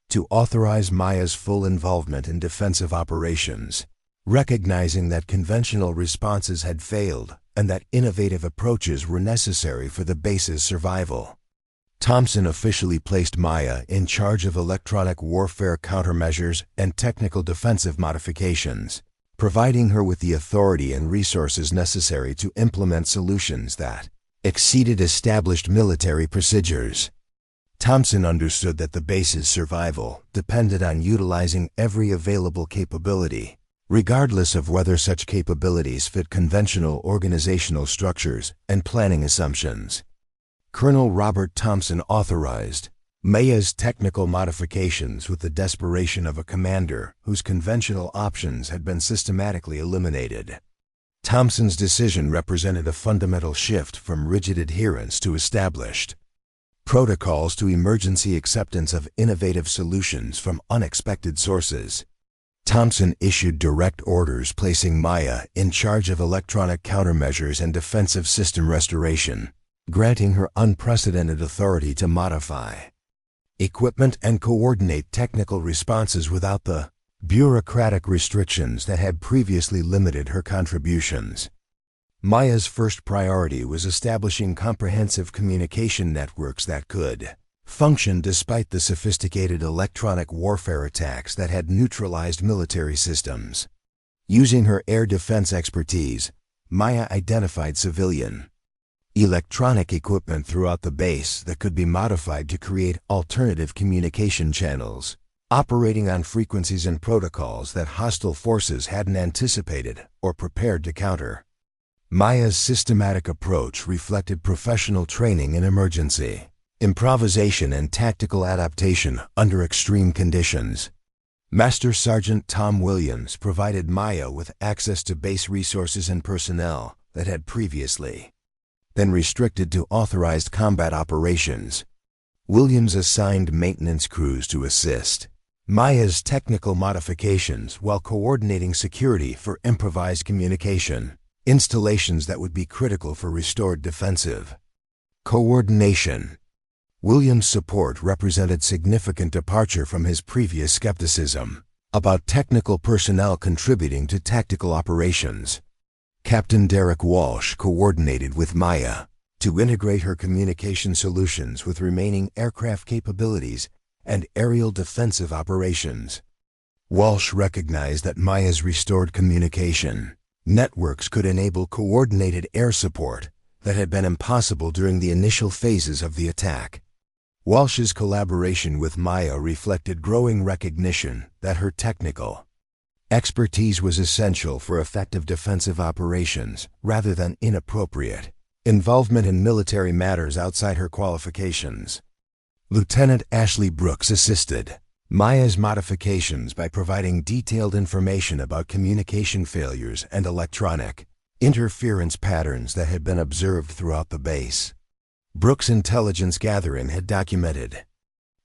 to authorize Maya's full involvement in defensive operations, recognizing that conventional responses had failed and that innovative approaches were necessary for the base's survival. Thompson officially placed Maya in charge of electronic warfare countermeasures and technical defensive modifications, providing her with the authority and resources necessary to implement solutions that exceeded established military procedures. Thompson understood that the base's survival depended on utilizing every available capability, regardless of whether such capabilities fit conventional organizational structures and planning assumptions. Colonel Robert Thompson authorized Maya's technical modifications with the desperation of a commander whose conventional options had been systematically eliminated. Thompson's decision represented a fundamental shift from rigid adherence to established protocols to emergency acceptance of innovative solutions from unexpected sources. Thompson issued direct orders placing Maya in charge of electronic countermeasures and defensive system restoration, granting her unprecedented authority to modify equipment and coordinate technical responses without the bureaucratic restrictions that had previously limited her contributions. Maya's first priority was establishing comprehensive communication networks that could function despite the sophisticated electronic warfare attacks that had neutralized military systems. Using her air defense expertise, Maya identified civilian electronic equipment throughout the base that could be modified to create alternative communication channels, operating on frequencies and protocols that hostile forces hadn't anticipated or prepared to counter. Maya's systematic approach reflected professional training in emergency, improvisation and tactical adaptation under extreme conditions. Master Sergeant Tom Williams provided Maya with access to base resources and personnel that had previously been restricted to authorized combat operations. Williams assigned maintenance crews to assist Maya's technical modifications while coordinating security for improvised communication installations that would be critical for restored defensive coordination. Williams' support represented significant departure from his previous skepticism about technical personnel contributing to tactical operations. Captain Derek Walsh coordinated with Maya to integrate her communication solutions with remaining aircraft capabilities and aerial defensive operations. Walsh recognized that Maya's restored communication networks could enable coordinated air support that had been impossible during the initial phases of the attack. Walsh's collaboration with Maya reflected growing recognition that her technical expertise was essential for effective defensive operations rather than inappropriate involvement in military matters outside her qualifications. Lieutenant Ashley Brooks assisted Maya's modifications by providing detailed information about communication failures and electronic interference patterns that had been observed throughout the base. Brooks' intelligence gathering had documented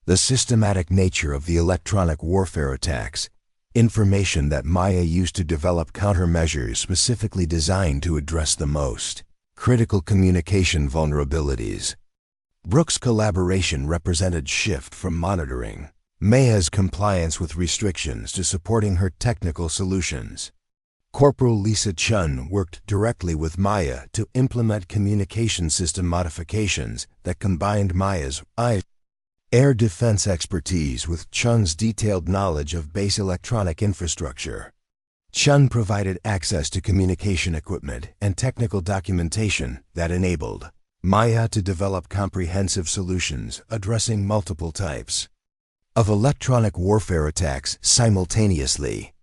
the systematic nature of the electronic warfare attacks, information that Maya used to develop countermeasures specifically designed to address the most critical communication vulnerabilities. Brooks' collaboration represented shift from monitoring Maya's compliance with restrictions to supporting her technical solutions. Corporal Lisa Chun worked directly with Maya to implement communication system modifications that combined Maya's air defense expertise with Chun's detailed knowledge of base electronic infrastructure. Chun provided access to communication equipment and technical documentation that enabled Maya to develop comprehensive solutions addressing multiple types of electronic warfare attacks simultaneously.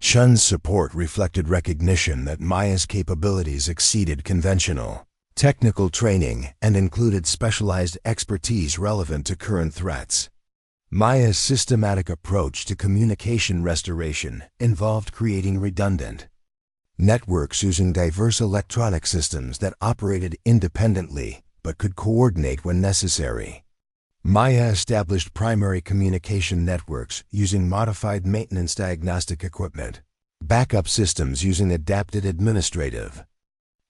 Chun's support reflected recognition that Maya's capabilities exceeded conventional technical training and included specialized expertise relevant to current threats. Maya's systematic approach to communication restoration involved creating redundant networks using diverse electronic systems that operated independently but could coordinate when necessary. Maya established primary communication networks using modified maintenance diagnostic equipment, backup systems using adapted administrative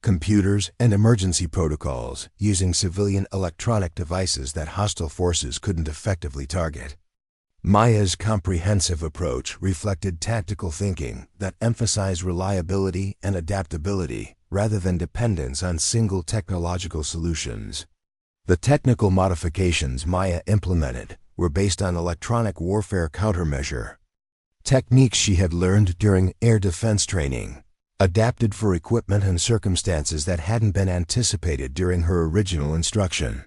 computers, and emergency protocols using civilian electronic devices that hostile forces couldn't effectively target. Maya's comprehensive approach reflected tactical thinking that emphasized reliability and adaptability rather than dependence on single technological solutions. The technical modifications Maya implemented were based on electronic warfare countermeasure techniques she had learned during air defense training, adapted for equipment and circumstances that hadn't been anticipated during her original instruction.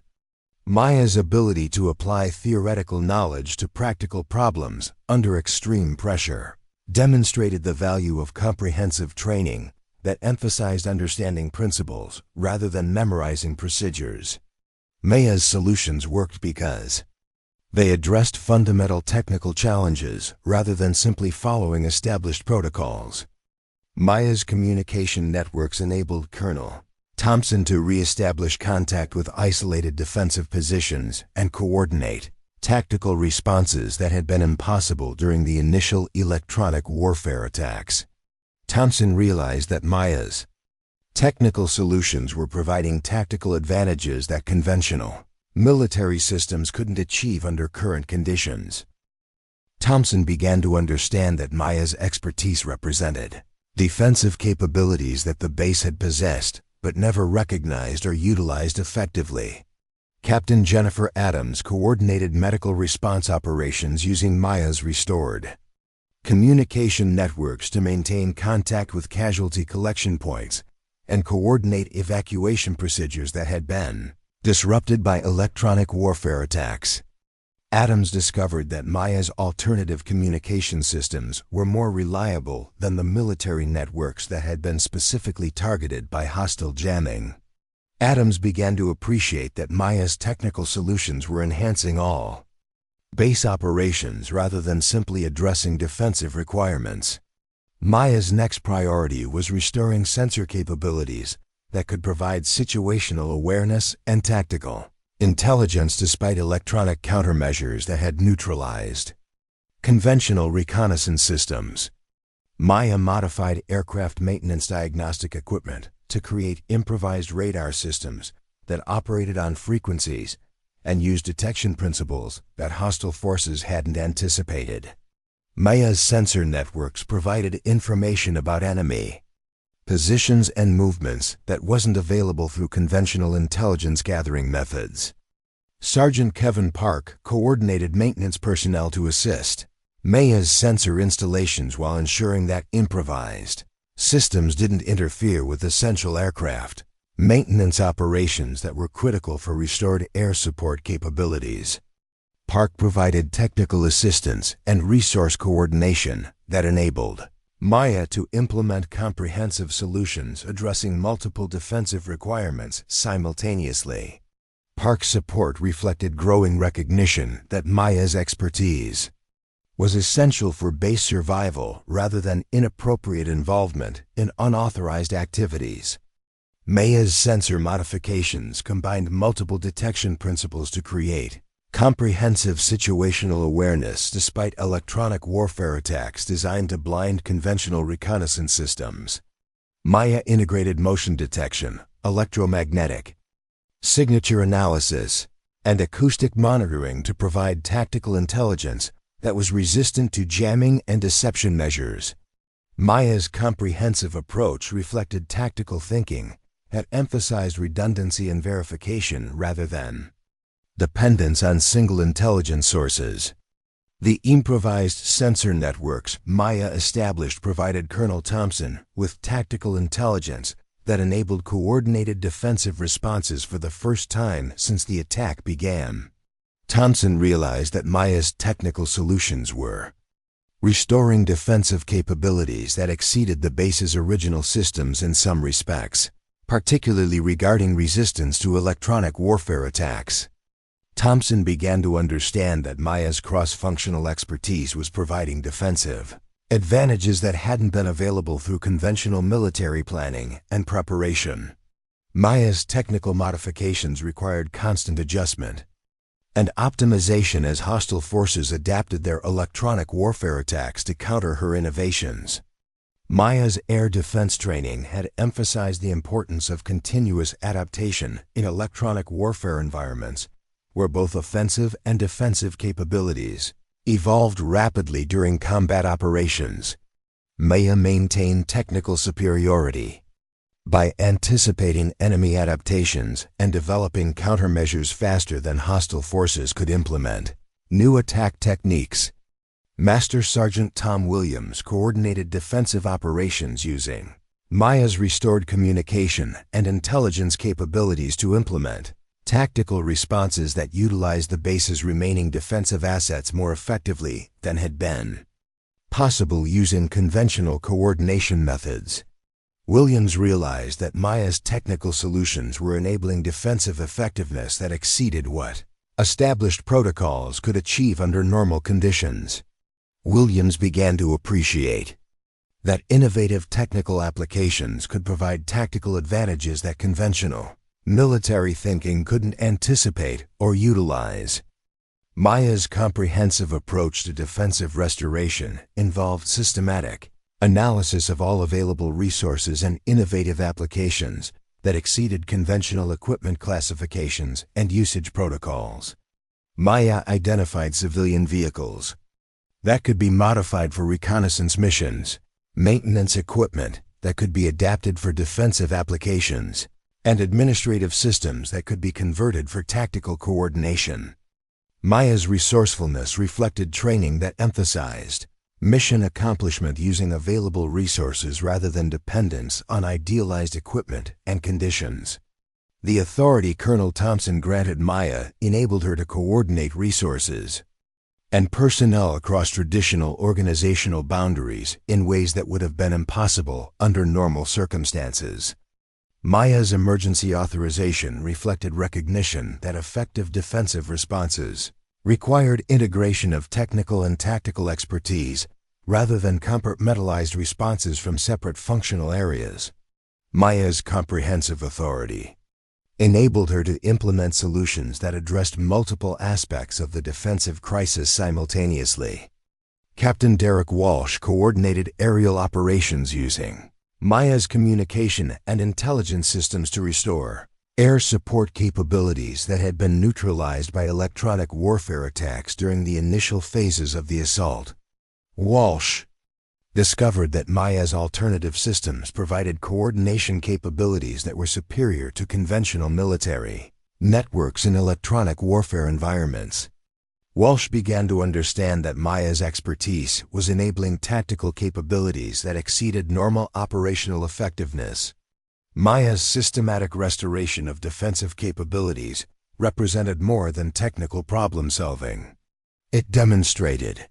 Maya's ability to apply theoretical knowledge to practical problems under extreme pressure demonstrated the value of comprehensive training that emphasized understanding principles rather than memorizing procedures. Maya's solutions worked because they addressed fundamental technical challenges rather than simply following established protocols. Maya's communication networks enabled Colonel Thompson to re-establish contact with isolated defensive positions and coordinate tactical responses that had been impossible during the initial electronic warfare attacks. Thompson realized that Maya's technical solutions were providing tactical advantages that conventional military systems couldn't achieve under current conditions. Thompson began to understand that Maya's expertise represented defensive capabilities that the base had possessed but never recognized or utilized effectively. Captain Jennifer Adams coordinated medical response operations using Maya's restored communication networks to maintain contact with casualty collection points and coordinate evacuation procedures that had been disrupted by electronic warfare attacks. Adams discovered that Maya's alternative communication systems were more reliable than the military networks that had been specifically targeted by hostile jamming. Adams began to appreciate that Maya's technical solutions were enhancing all base operations rather than simply addressing defensive requirements. Maya's next priority was restoring sensor capabilities that could provide situational awareness and tactical intelligence despite electronic countermeasures that had neutralized conventional reconnaissance systems. Maya modified aircraft maintenance diagnostic equipment to create improvised radar systems that operated on frequencies and used detection principles that hostile forces hadn't anticipated. Maya's sensor networks provided information about enemy positions and movements that wasn't available through conventional intelligence gathering methods. Sergeant Kevin Park coordinated maintenance personnel to assist Maya's sensor installations while ensuring that improvised systems didn't interfere with essential aircraft maintenance operations that were critical for restored air support capabilities. Park provided technical assistance and resource coordination that enabled Maya to implement comprehensive solutions addressing multiple defensive requirements simultaneously. Park's support reflected growing recognition that Maya's expertise was essential for base survival rather than inappropriate involvement in unauthorized activities. Maya's sensor modifications combined multiple detection principles to create comprehensive situational awareness despite electronic warfare attacks designed to blind conventional reconnaissance systems. Maya integrated motion detection, electromagnetic signature analysis, and acoustic monitoring to provide tactical intelligence that was resistant to jamming and deception measures. Maya's comprehensive approach reflected tactical thinking that emphasized redundancy and verification rather than dependence on single intelligence sources. The improvised sensor networks Maya established provided Colonel Thompson with tactical intelligence that enabled coordinated defensive responses for the first time since the attack began. Thompson realized that Maya's technical solutions were restoring defensive capabilities that exceeded the base's original systems in some respects, particularly regarding resistance to electronic warfare attacks. Thompson began to understand that Maya's cross-functional expertise was providing defensive advantages that hadn't been available through conventional military planning and preparation. Maya's technical modifications required constant adjustment and optimization as hostile forces adapted their electronic warfare attacks to counter her innovations. Maya's air defense training had emphasized the importance of continuous adaptation in electronic warfare environments, where both offensive and defensive capabilities evolved rapidly during combat operations. Maya maintained technical superiority by anticipating enemy adaptations and developing countermeasures faster than hostile forces could implement new attack techniques. Master Sergeant Tom Williams coordinated defensive operations using Maya's restored communication and intelligence capabilities to implement tactical responses that utilized the base's remaining defensive assets more effectively than had been possible using conventional coordination methods. Williams realized that Maya's technical solutions were enabling defensive effectiveness that exceeded what established protocols could achieve under normal conditions. Williams began to appreciate that innovative technical applications could provide tactical advantages that conventional military thinking couldn't anticipate or utilize. Maya's comprehensive approach to defensive restoration involved systematic analysis of all available resources and innovative applications that exceeded conventional equipment classifications and usage protocols. Maya identified civilian vehicles that could be modified for reconnaissance missions, maintenance equipment that could be adapted for defensive applications, and administrative systems that could be converted for tactical coordination. Maya's resourcefulness reflected training that emphasized mission accomplishment using available resources rather than dependence on idealized equipment and conditions. The authority Colonel Thompson granted Maya enabled her to coordinate resources and personnel across traditional organizational boundaries in ways that would have been impossible under normal circumstances. Maya's emergency authorization reflected recognition that effective defensive responses required integration of technical and tactical expertise rather than compartmentalized responses from separate functional areas. Maya's comprehensive authority enabled her to implement solutions that addressed multiple aspects of the defensive crisis simultaneously. Captain Derek Walsh coordinated aerial operations using Maya's communication and intelligence systems to restore air support capabilities that had been neutralized by electronic warfare attacks during the initial phases of the assault. Walsh discovered that Maya's alternative systems provided coordination capabilities that were superior to conventional military networks in electronic warfare environments. Walsh began to understand that Maya's expertise was enabling tactical capabilities that exceeded normal operational effectiveness. Maya's systematic restoration of defensive capabilities represented more than technical problem-solving. It demonstrated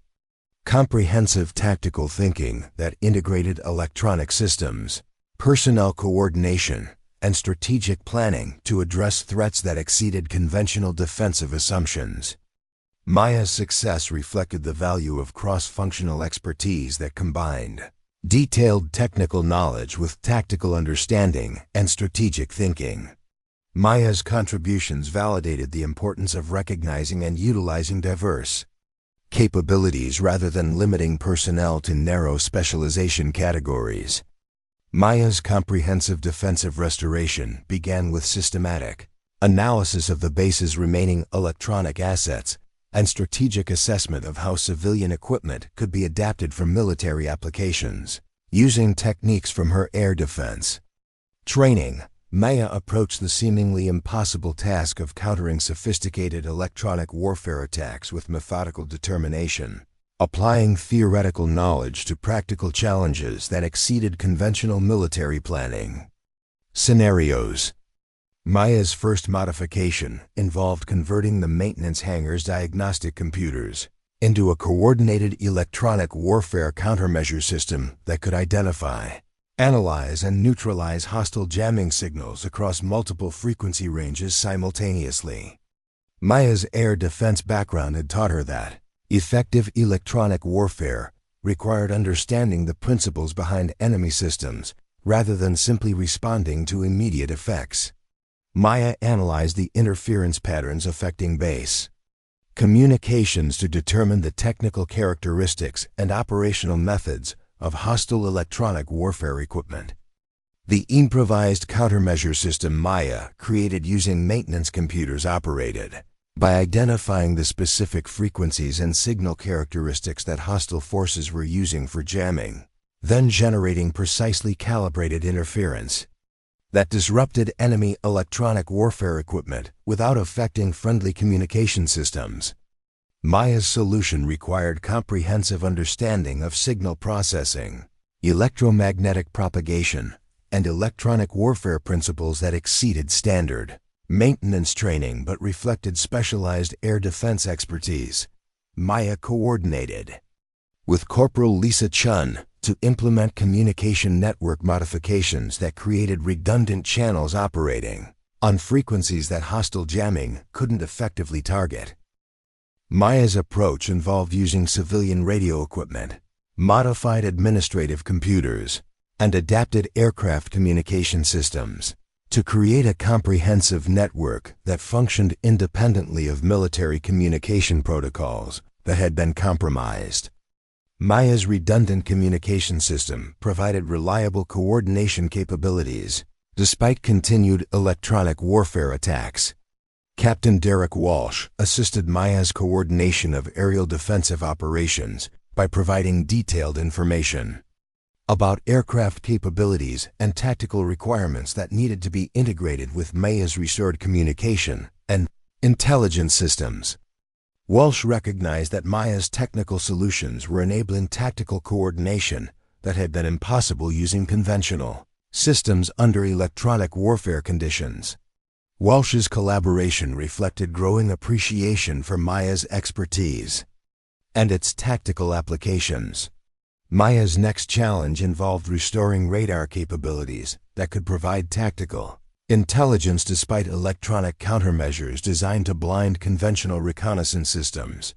comprehensive tactical thinking that integrated electronic systems, personnel coordination, and strategic planning to address threats that exceeded conventional defensive assumptions. Maya's success reflected the value of cross-functional expertise that combined detailed technical knowledge with tactical understanding and strategic thinking. Maya's contributions validated the importance of recognizing and utilizing diverse capabilities rather than limiting personnel to narrow specialization categories. Maya's comprehensive defensive restoration began with systematic analysis of the base's remaining electronic assets and strategic assessment of how civilian equipment could be adapted for military applications. Using techniques from her air defense training, Maya approached the seemingly impossible task of countering sophisticated electronic warfare attacks with methodical determination, applying theoretical knowledge to practical challenges that exceeded conventional military planning scenarios. Maya's first modification involved converting the maintenance hangar's diagnostic computers into a coordinated electronic warfare countermeasure system that could identify, analyze, and neutralize hostile jamming signals across multiple frequency ranges simultaneously. Maya's air defense background had taught her that effective electronic warfare required understanding the principles behind enemy systems rather than simply responding to immediate effects. Maya analyzed the interference patterns affecting base communications to determine the technical characteristics and operational methods of hostile electronic warfare equipment. The improvised countermeasure system Maya, created using maintenance computers, operated by identifying the specific frequencies and signal characteristics that hostile forces were using for jamming, then generating precisely calibrated interference that disrupted enemy electronic warfare equipment without affecting friendly communication systems. Maya's solution required comprehensive understanding of signal processing, electromagnetic propagation, and electronic warfare principles that exceeded standard maintenance training but reflected specialized air defense expertise. Maya coordinated with Corporal Lisa Chun to implement communication network modifications that created redundant channels operating on frequencies that hostile jamming couldn't effectively target. Maya's approach involved using civilian radio equipment, modified administrative computers, and adapted aircraft communication systems to create a comprehensive network that functioned independently of military communication protocols that had been compromised. Maya's redundant communication system provided reliable coordination capabilities despite continued electronic warfare attacks. Captain Derek Walsh assisted Maya's coordination of aerial defensive operations by providing detailed information about aircraft capabilities and tactical requirements that needed to be integrated with Maya's restored communication and intelligence systems. Walsh recognized that Maya's technical solutions were enabling tactical coordination that had been impossible using conventional systems under electronic warfare conditions. Walsh's collaboration reflected growing appreciation for Maya's expertise and its tactical applications. Maya's next challenge involved restoring radar capabilities that could provide tactical intelligence despite electronic countermeasures designed to blind conventional reconnaissance systems.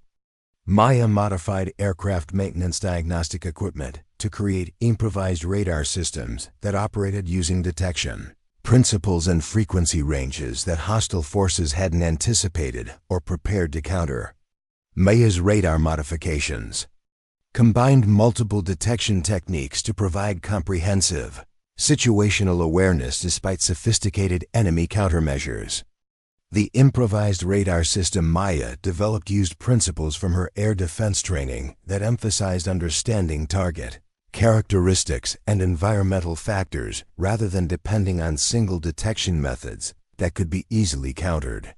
Maya modified aircraft maintenance diagnostic equipment to create improvised radar systems that operated using detection principles and frequency ranges that hostile forces hadn't anticipated or prepared to counter. Maya's radar modifications combined multiple detection techniques to provide comprehensive situational awareness despite sophisticated enemy countermeasures. The improvised radar system Maya developed used principles from her air defense training that emphasized understanding target characteristics and environmental factors rather than depending on single detection methods that could be easily countered.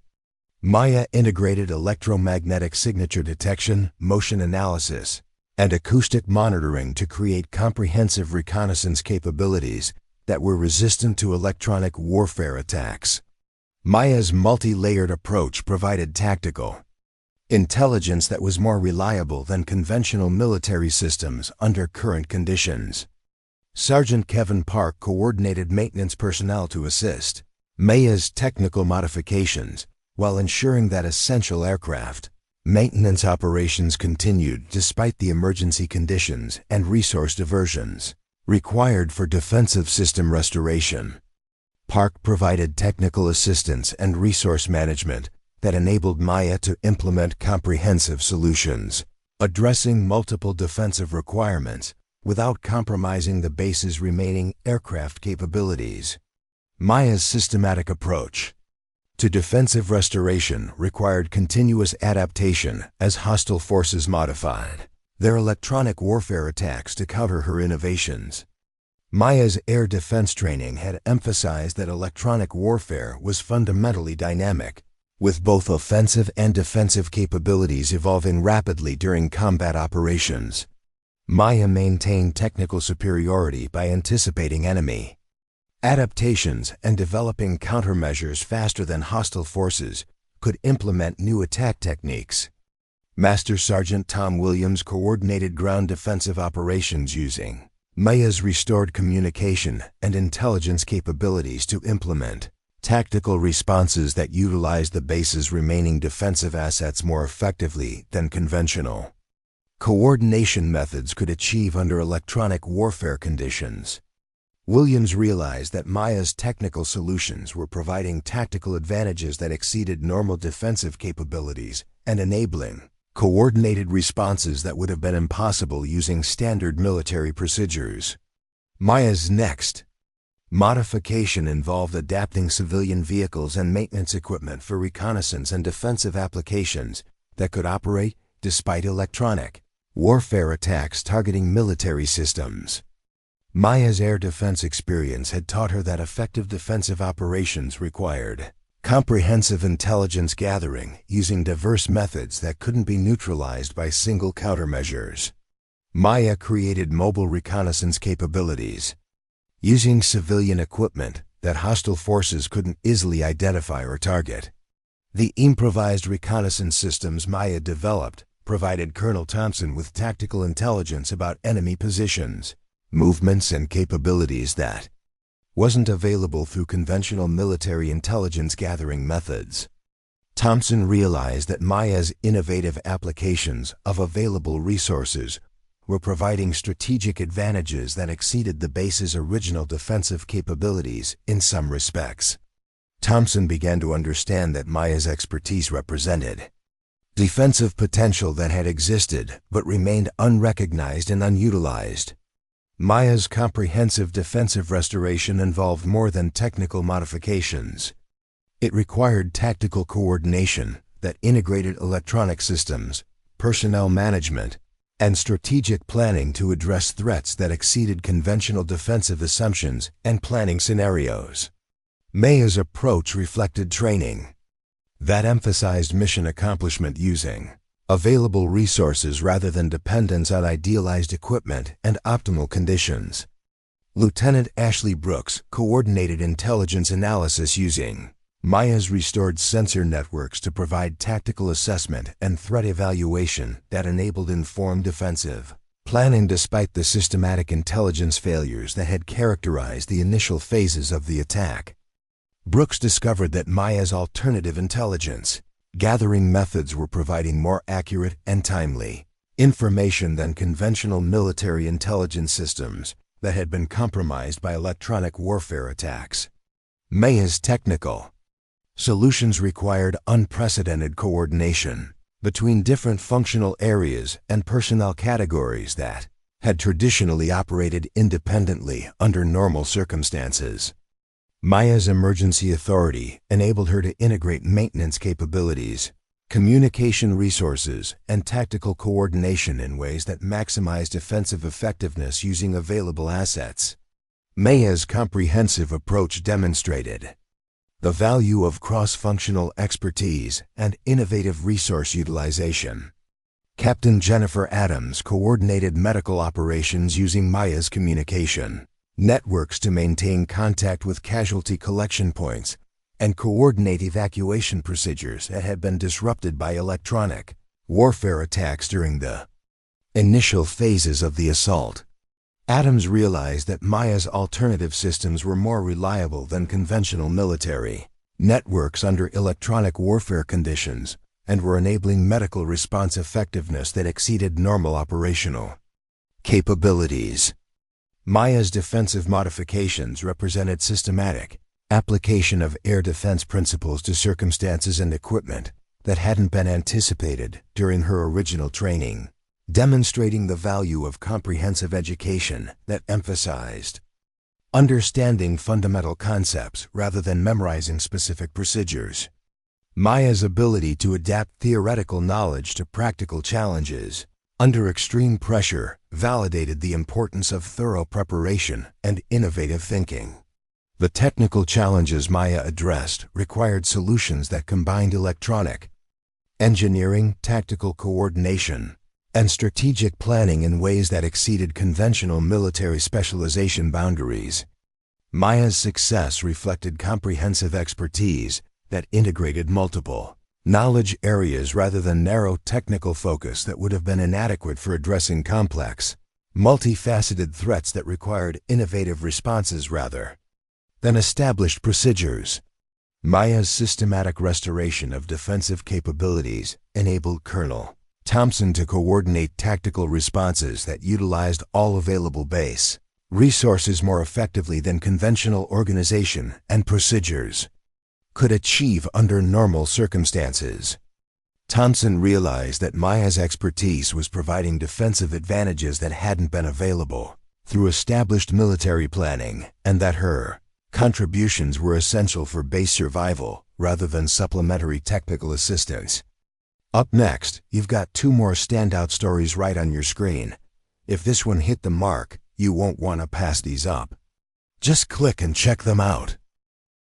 Maya integrated electromagnetic signature detection, motion analysis, and acoustic monitoring to create comprehensive reconnaissance capabilities that were resistant to electronic warfare attacks. Maya's multi-layered approach provided tactical intelligence that was more reliable than conventional military systems under current conditions. Sergeant Kevin Park coordinated maintenance personnel to assist Maya's technical modifications while ensuring that essential aircraft maintenance operations continued despite the emergency conditions and resource diversions required for defensive system restoration. Park provided technical assistance and resource management that enabled Maya to implement comprehensive solutions, addressing multiple defensive requirements without compromising the base's remaining aircraft capabilities. Maya's systematic approach to defensive restoration required continuous adaptation as hostile forces modified their electronic warfare attacks to counter her innovations. Maya's air defense training had emphasized that electronic warfare was fundamentally dynamic, with both offensive and defensive capabilities evolving rapidly during combat operations. Maya maintained technical superiority by anticipating enemy adaptations and developing countermeasures faster than hostile forces could implement new attack techniques. Master Sergeant Tom Williams coordinated ground defensive operations using Maya's restored communication and intelligence capabilities to implement tactical responses that utilized the base's remaining defensive assets more effectively than conventional coordination methods could achieve under electronic warfare conditions. Williams realized that Maya's technical solutions were providing tactical advantages that exceeded normal defensive capabilities and enabling coordinated responses that would have been impossible using standard military procedures. Maya's next modification involved adapting civilian vehicles and maintenance equipment for reconnaissance and defensive applications that could operate despite electronic warfare attacks targeting military systems. Maya's air defense experience had taught her that effective defensive operations required comprehensive intelligence gathering using diverse methods that couldn't be neutralized by single countermeasures. Maya created mobile reconnaissance capabilities using civilian equipment that hostile forces couldn't easily identify or target. The improvised reconnaissance systems Maya developed provided Colonel Thompson with tactical intelligence about enemy positions, movements, and capabilities that wasn't available through conventional military intelligence gathering methods. Thompson realized that Maya's innovative applications of available resources were providing strategic advantages that exceeded the base's original defensive capabilities in some respects. Thompson began to understand that Maya's expertise represented defensive potential that had existed but remained unrecognized and unutilized. Maya's comprehensive defensive restoration involved more than technical modifications. It required tactical coordination that integrated electronic systems, personnel management, and strategic planning to address threats that exceeded conventional defensive assumptions and planning scenarios. Maya's approach reflected training that emphasized mission accomplishment using available resources rather than dependence on idealized equipment and optimal conditions. Lieutenant Ashley Brooks coordinated intelligence analysis using Maya's restored sensor networks to provide tactical assessment and threat evaluation that enabled informed defensive planning despite the systematic intelligence failures that had characterized the initial phases of the attack. Brooks discovered that Maya's alternative intelligence gathering methods were providing more accurate and timely information than conventional military intelligence systems that had been compromised by electronic warfare attacks. Maya's technical solutions required unprecedented coordination between different functional areas and personnel categories that had traditionally operated independently under normal circumstances. Maya's emergency authority enabled her to integrate maintenance capabilities, communication resources, and tactical coordination in ways that maximized defensive effectiveness using available assets. Maya's comprehensive approach demonstrated the value of cross-functional expertise and innovative resource utilization. Captain Jennifer Adams coordinated medical operations using Maya's communication networks to maintain contact with casualty collection points and coordinate evacuation procedures that had been disrupted by electronic warfare attacks during the initial phases of the assault. Adams realized that Maya's alternative systems were more reliable than conventional military networks under electronic warfare conditions and were enabling medical response effectiveness that exceeded normal operational capabilities. Maya's defensive modifications represented systematic application of air defense principles to circumstances and equipment that hadn't been anticipated during her original training, demonstrating the value of comprehensive education that emphasized understanding fundamental concepts rather than memorizing specific procedures. Maya's ability to adapt theoretical knowledge to practical challenges under extreme pressure validated the importance of thorough preparation and innovative thinking. The technical challenges Maya addressed required solutions that combined electronic engineering, tactical coordination, and strategic planning in ways that exceeded conventional military specialization boundaries. Maya's success reflected comprehensive expertise that integrated multiple knowledge areas rather than narrow technical focus that would have been inadequate for addressing complex, multifaceted threats that required innovative responses rather than established procedures. Maya's systematic restoration of defensive capabilities enabled Colonel Thompson to coordinate tactical responses that utilized all available base resources more effectively than conventional organization and procedures could achieve under normal circumstances. Thompson realized that Maya's expertise was providing defensive advantages that hadn't been available through established military planning, and that her contributions were essential for base survival rather than supplementary technical assistance. Up next, you've got 2 more standout stories right on your screen. If this one hit the mark, you won't want to pass these up. Just click and check them out.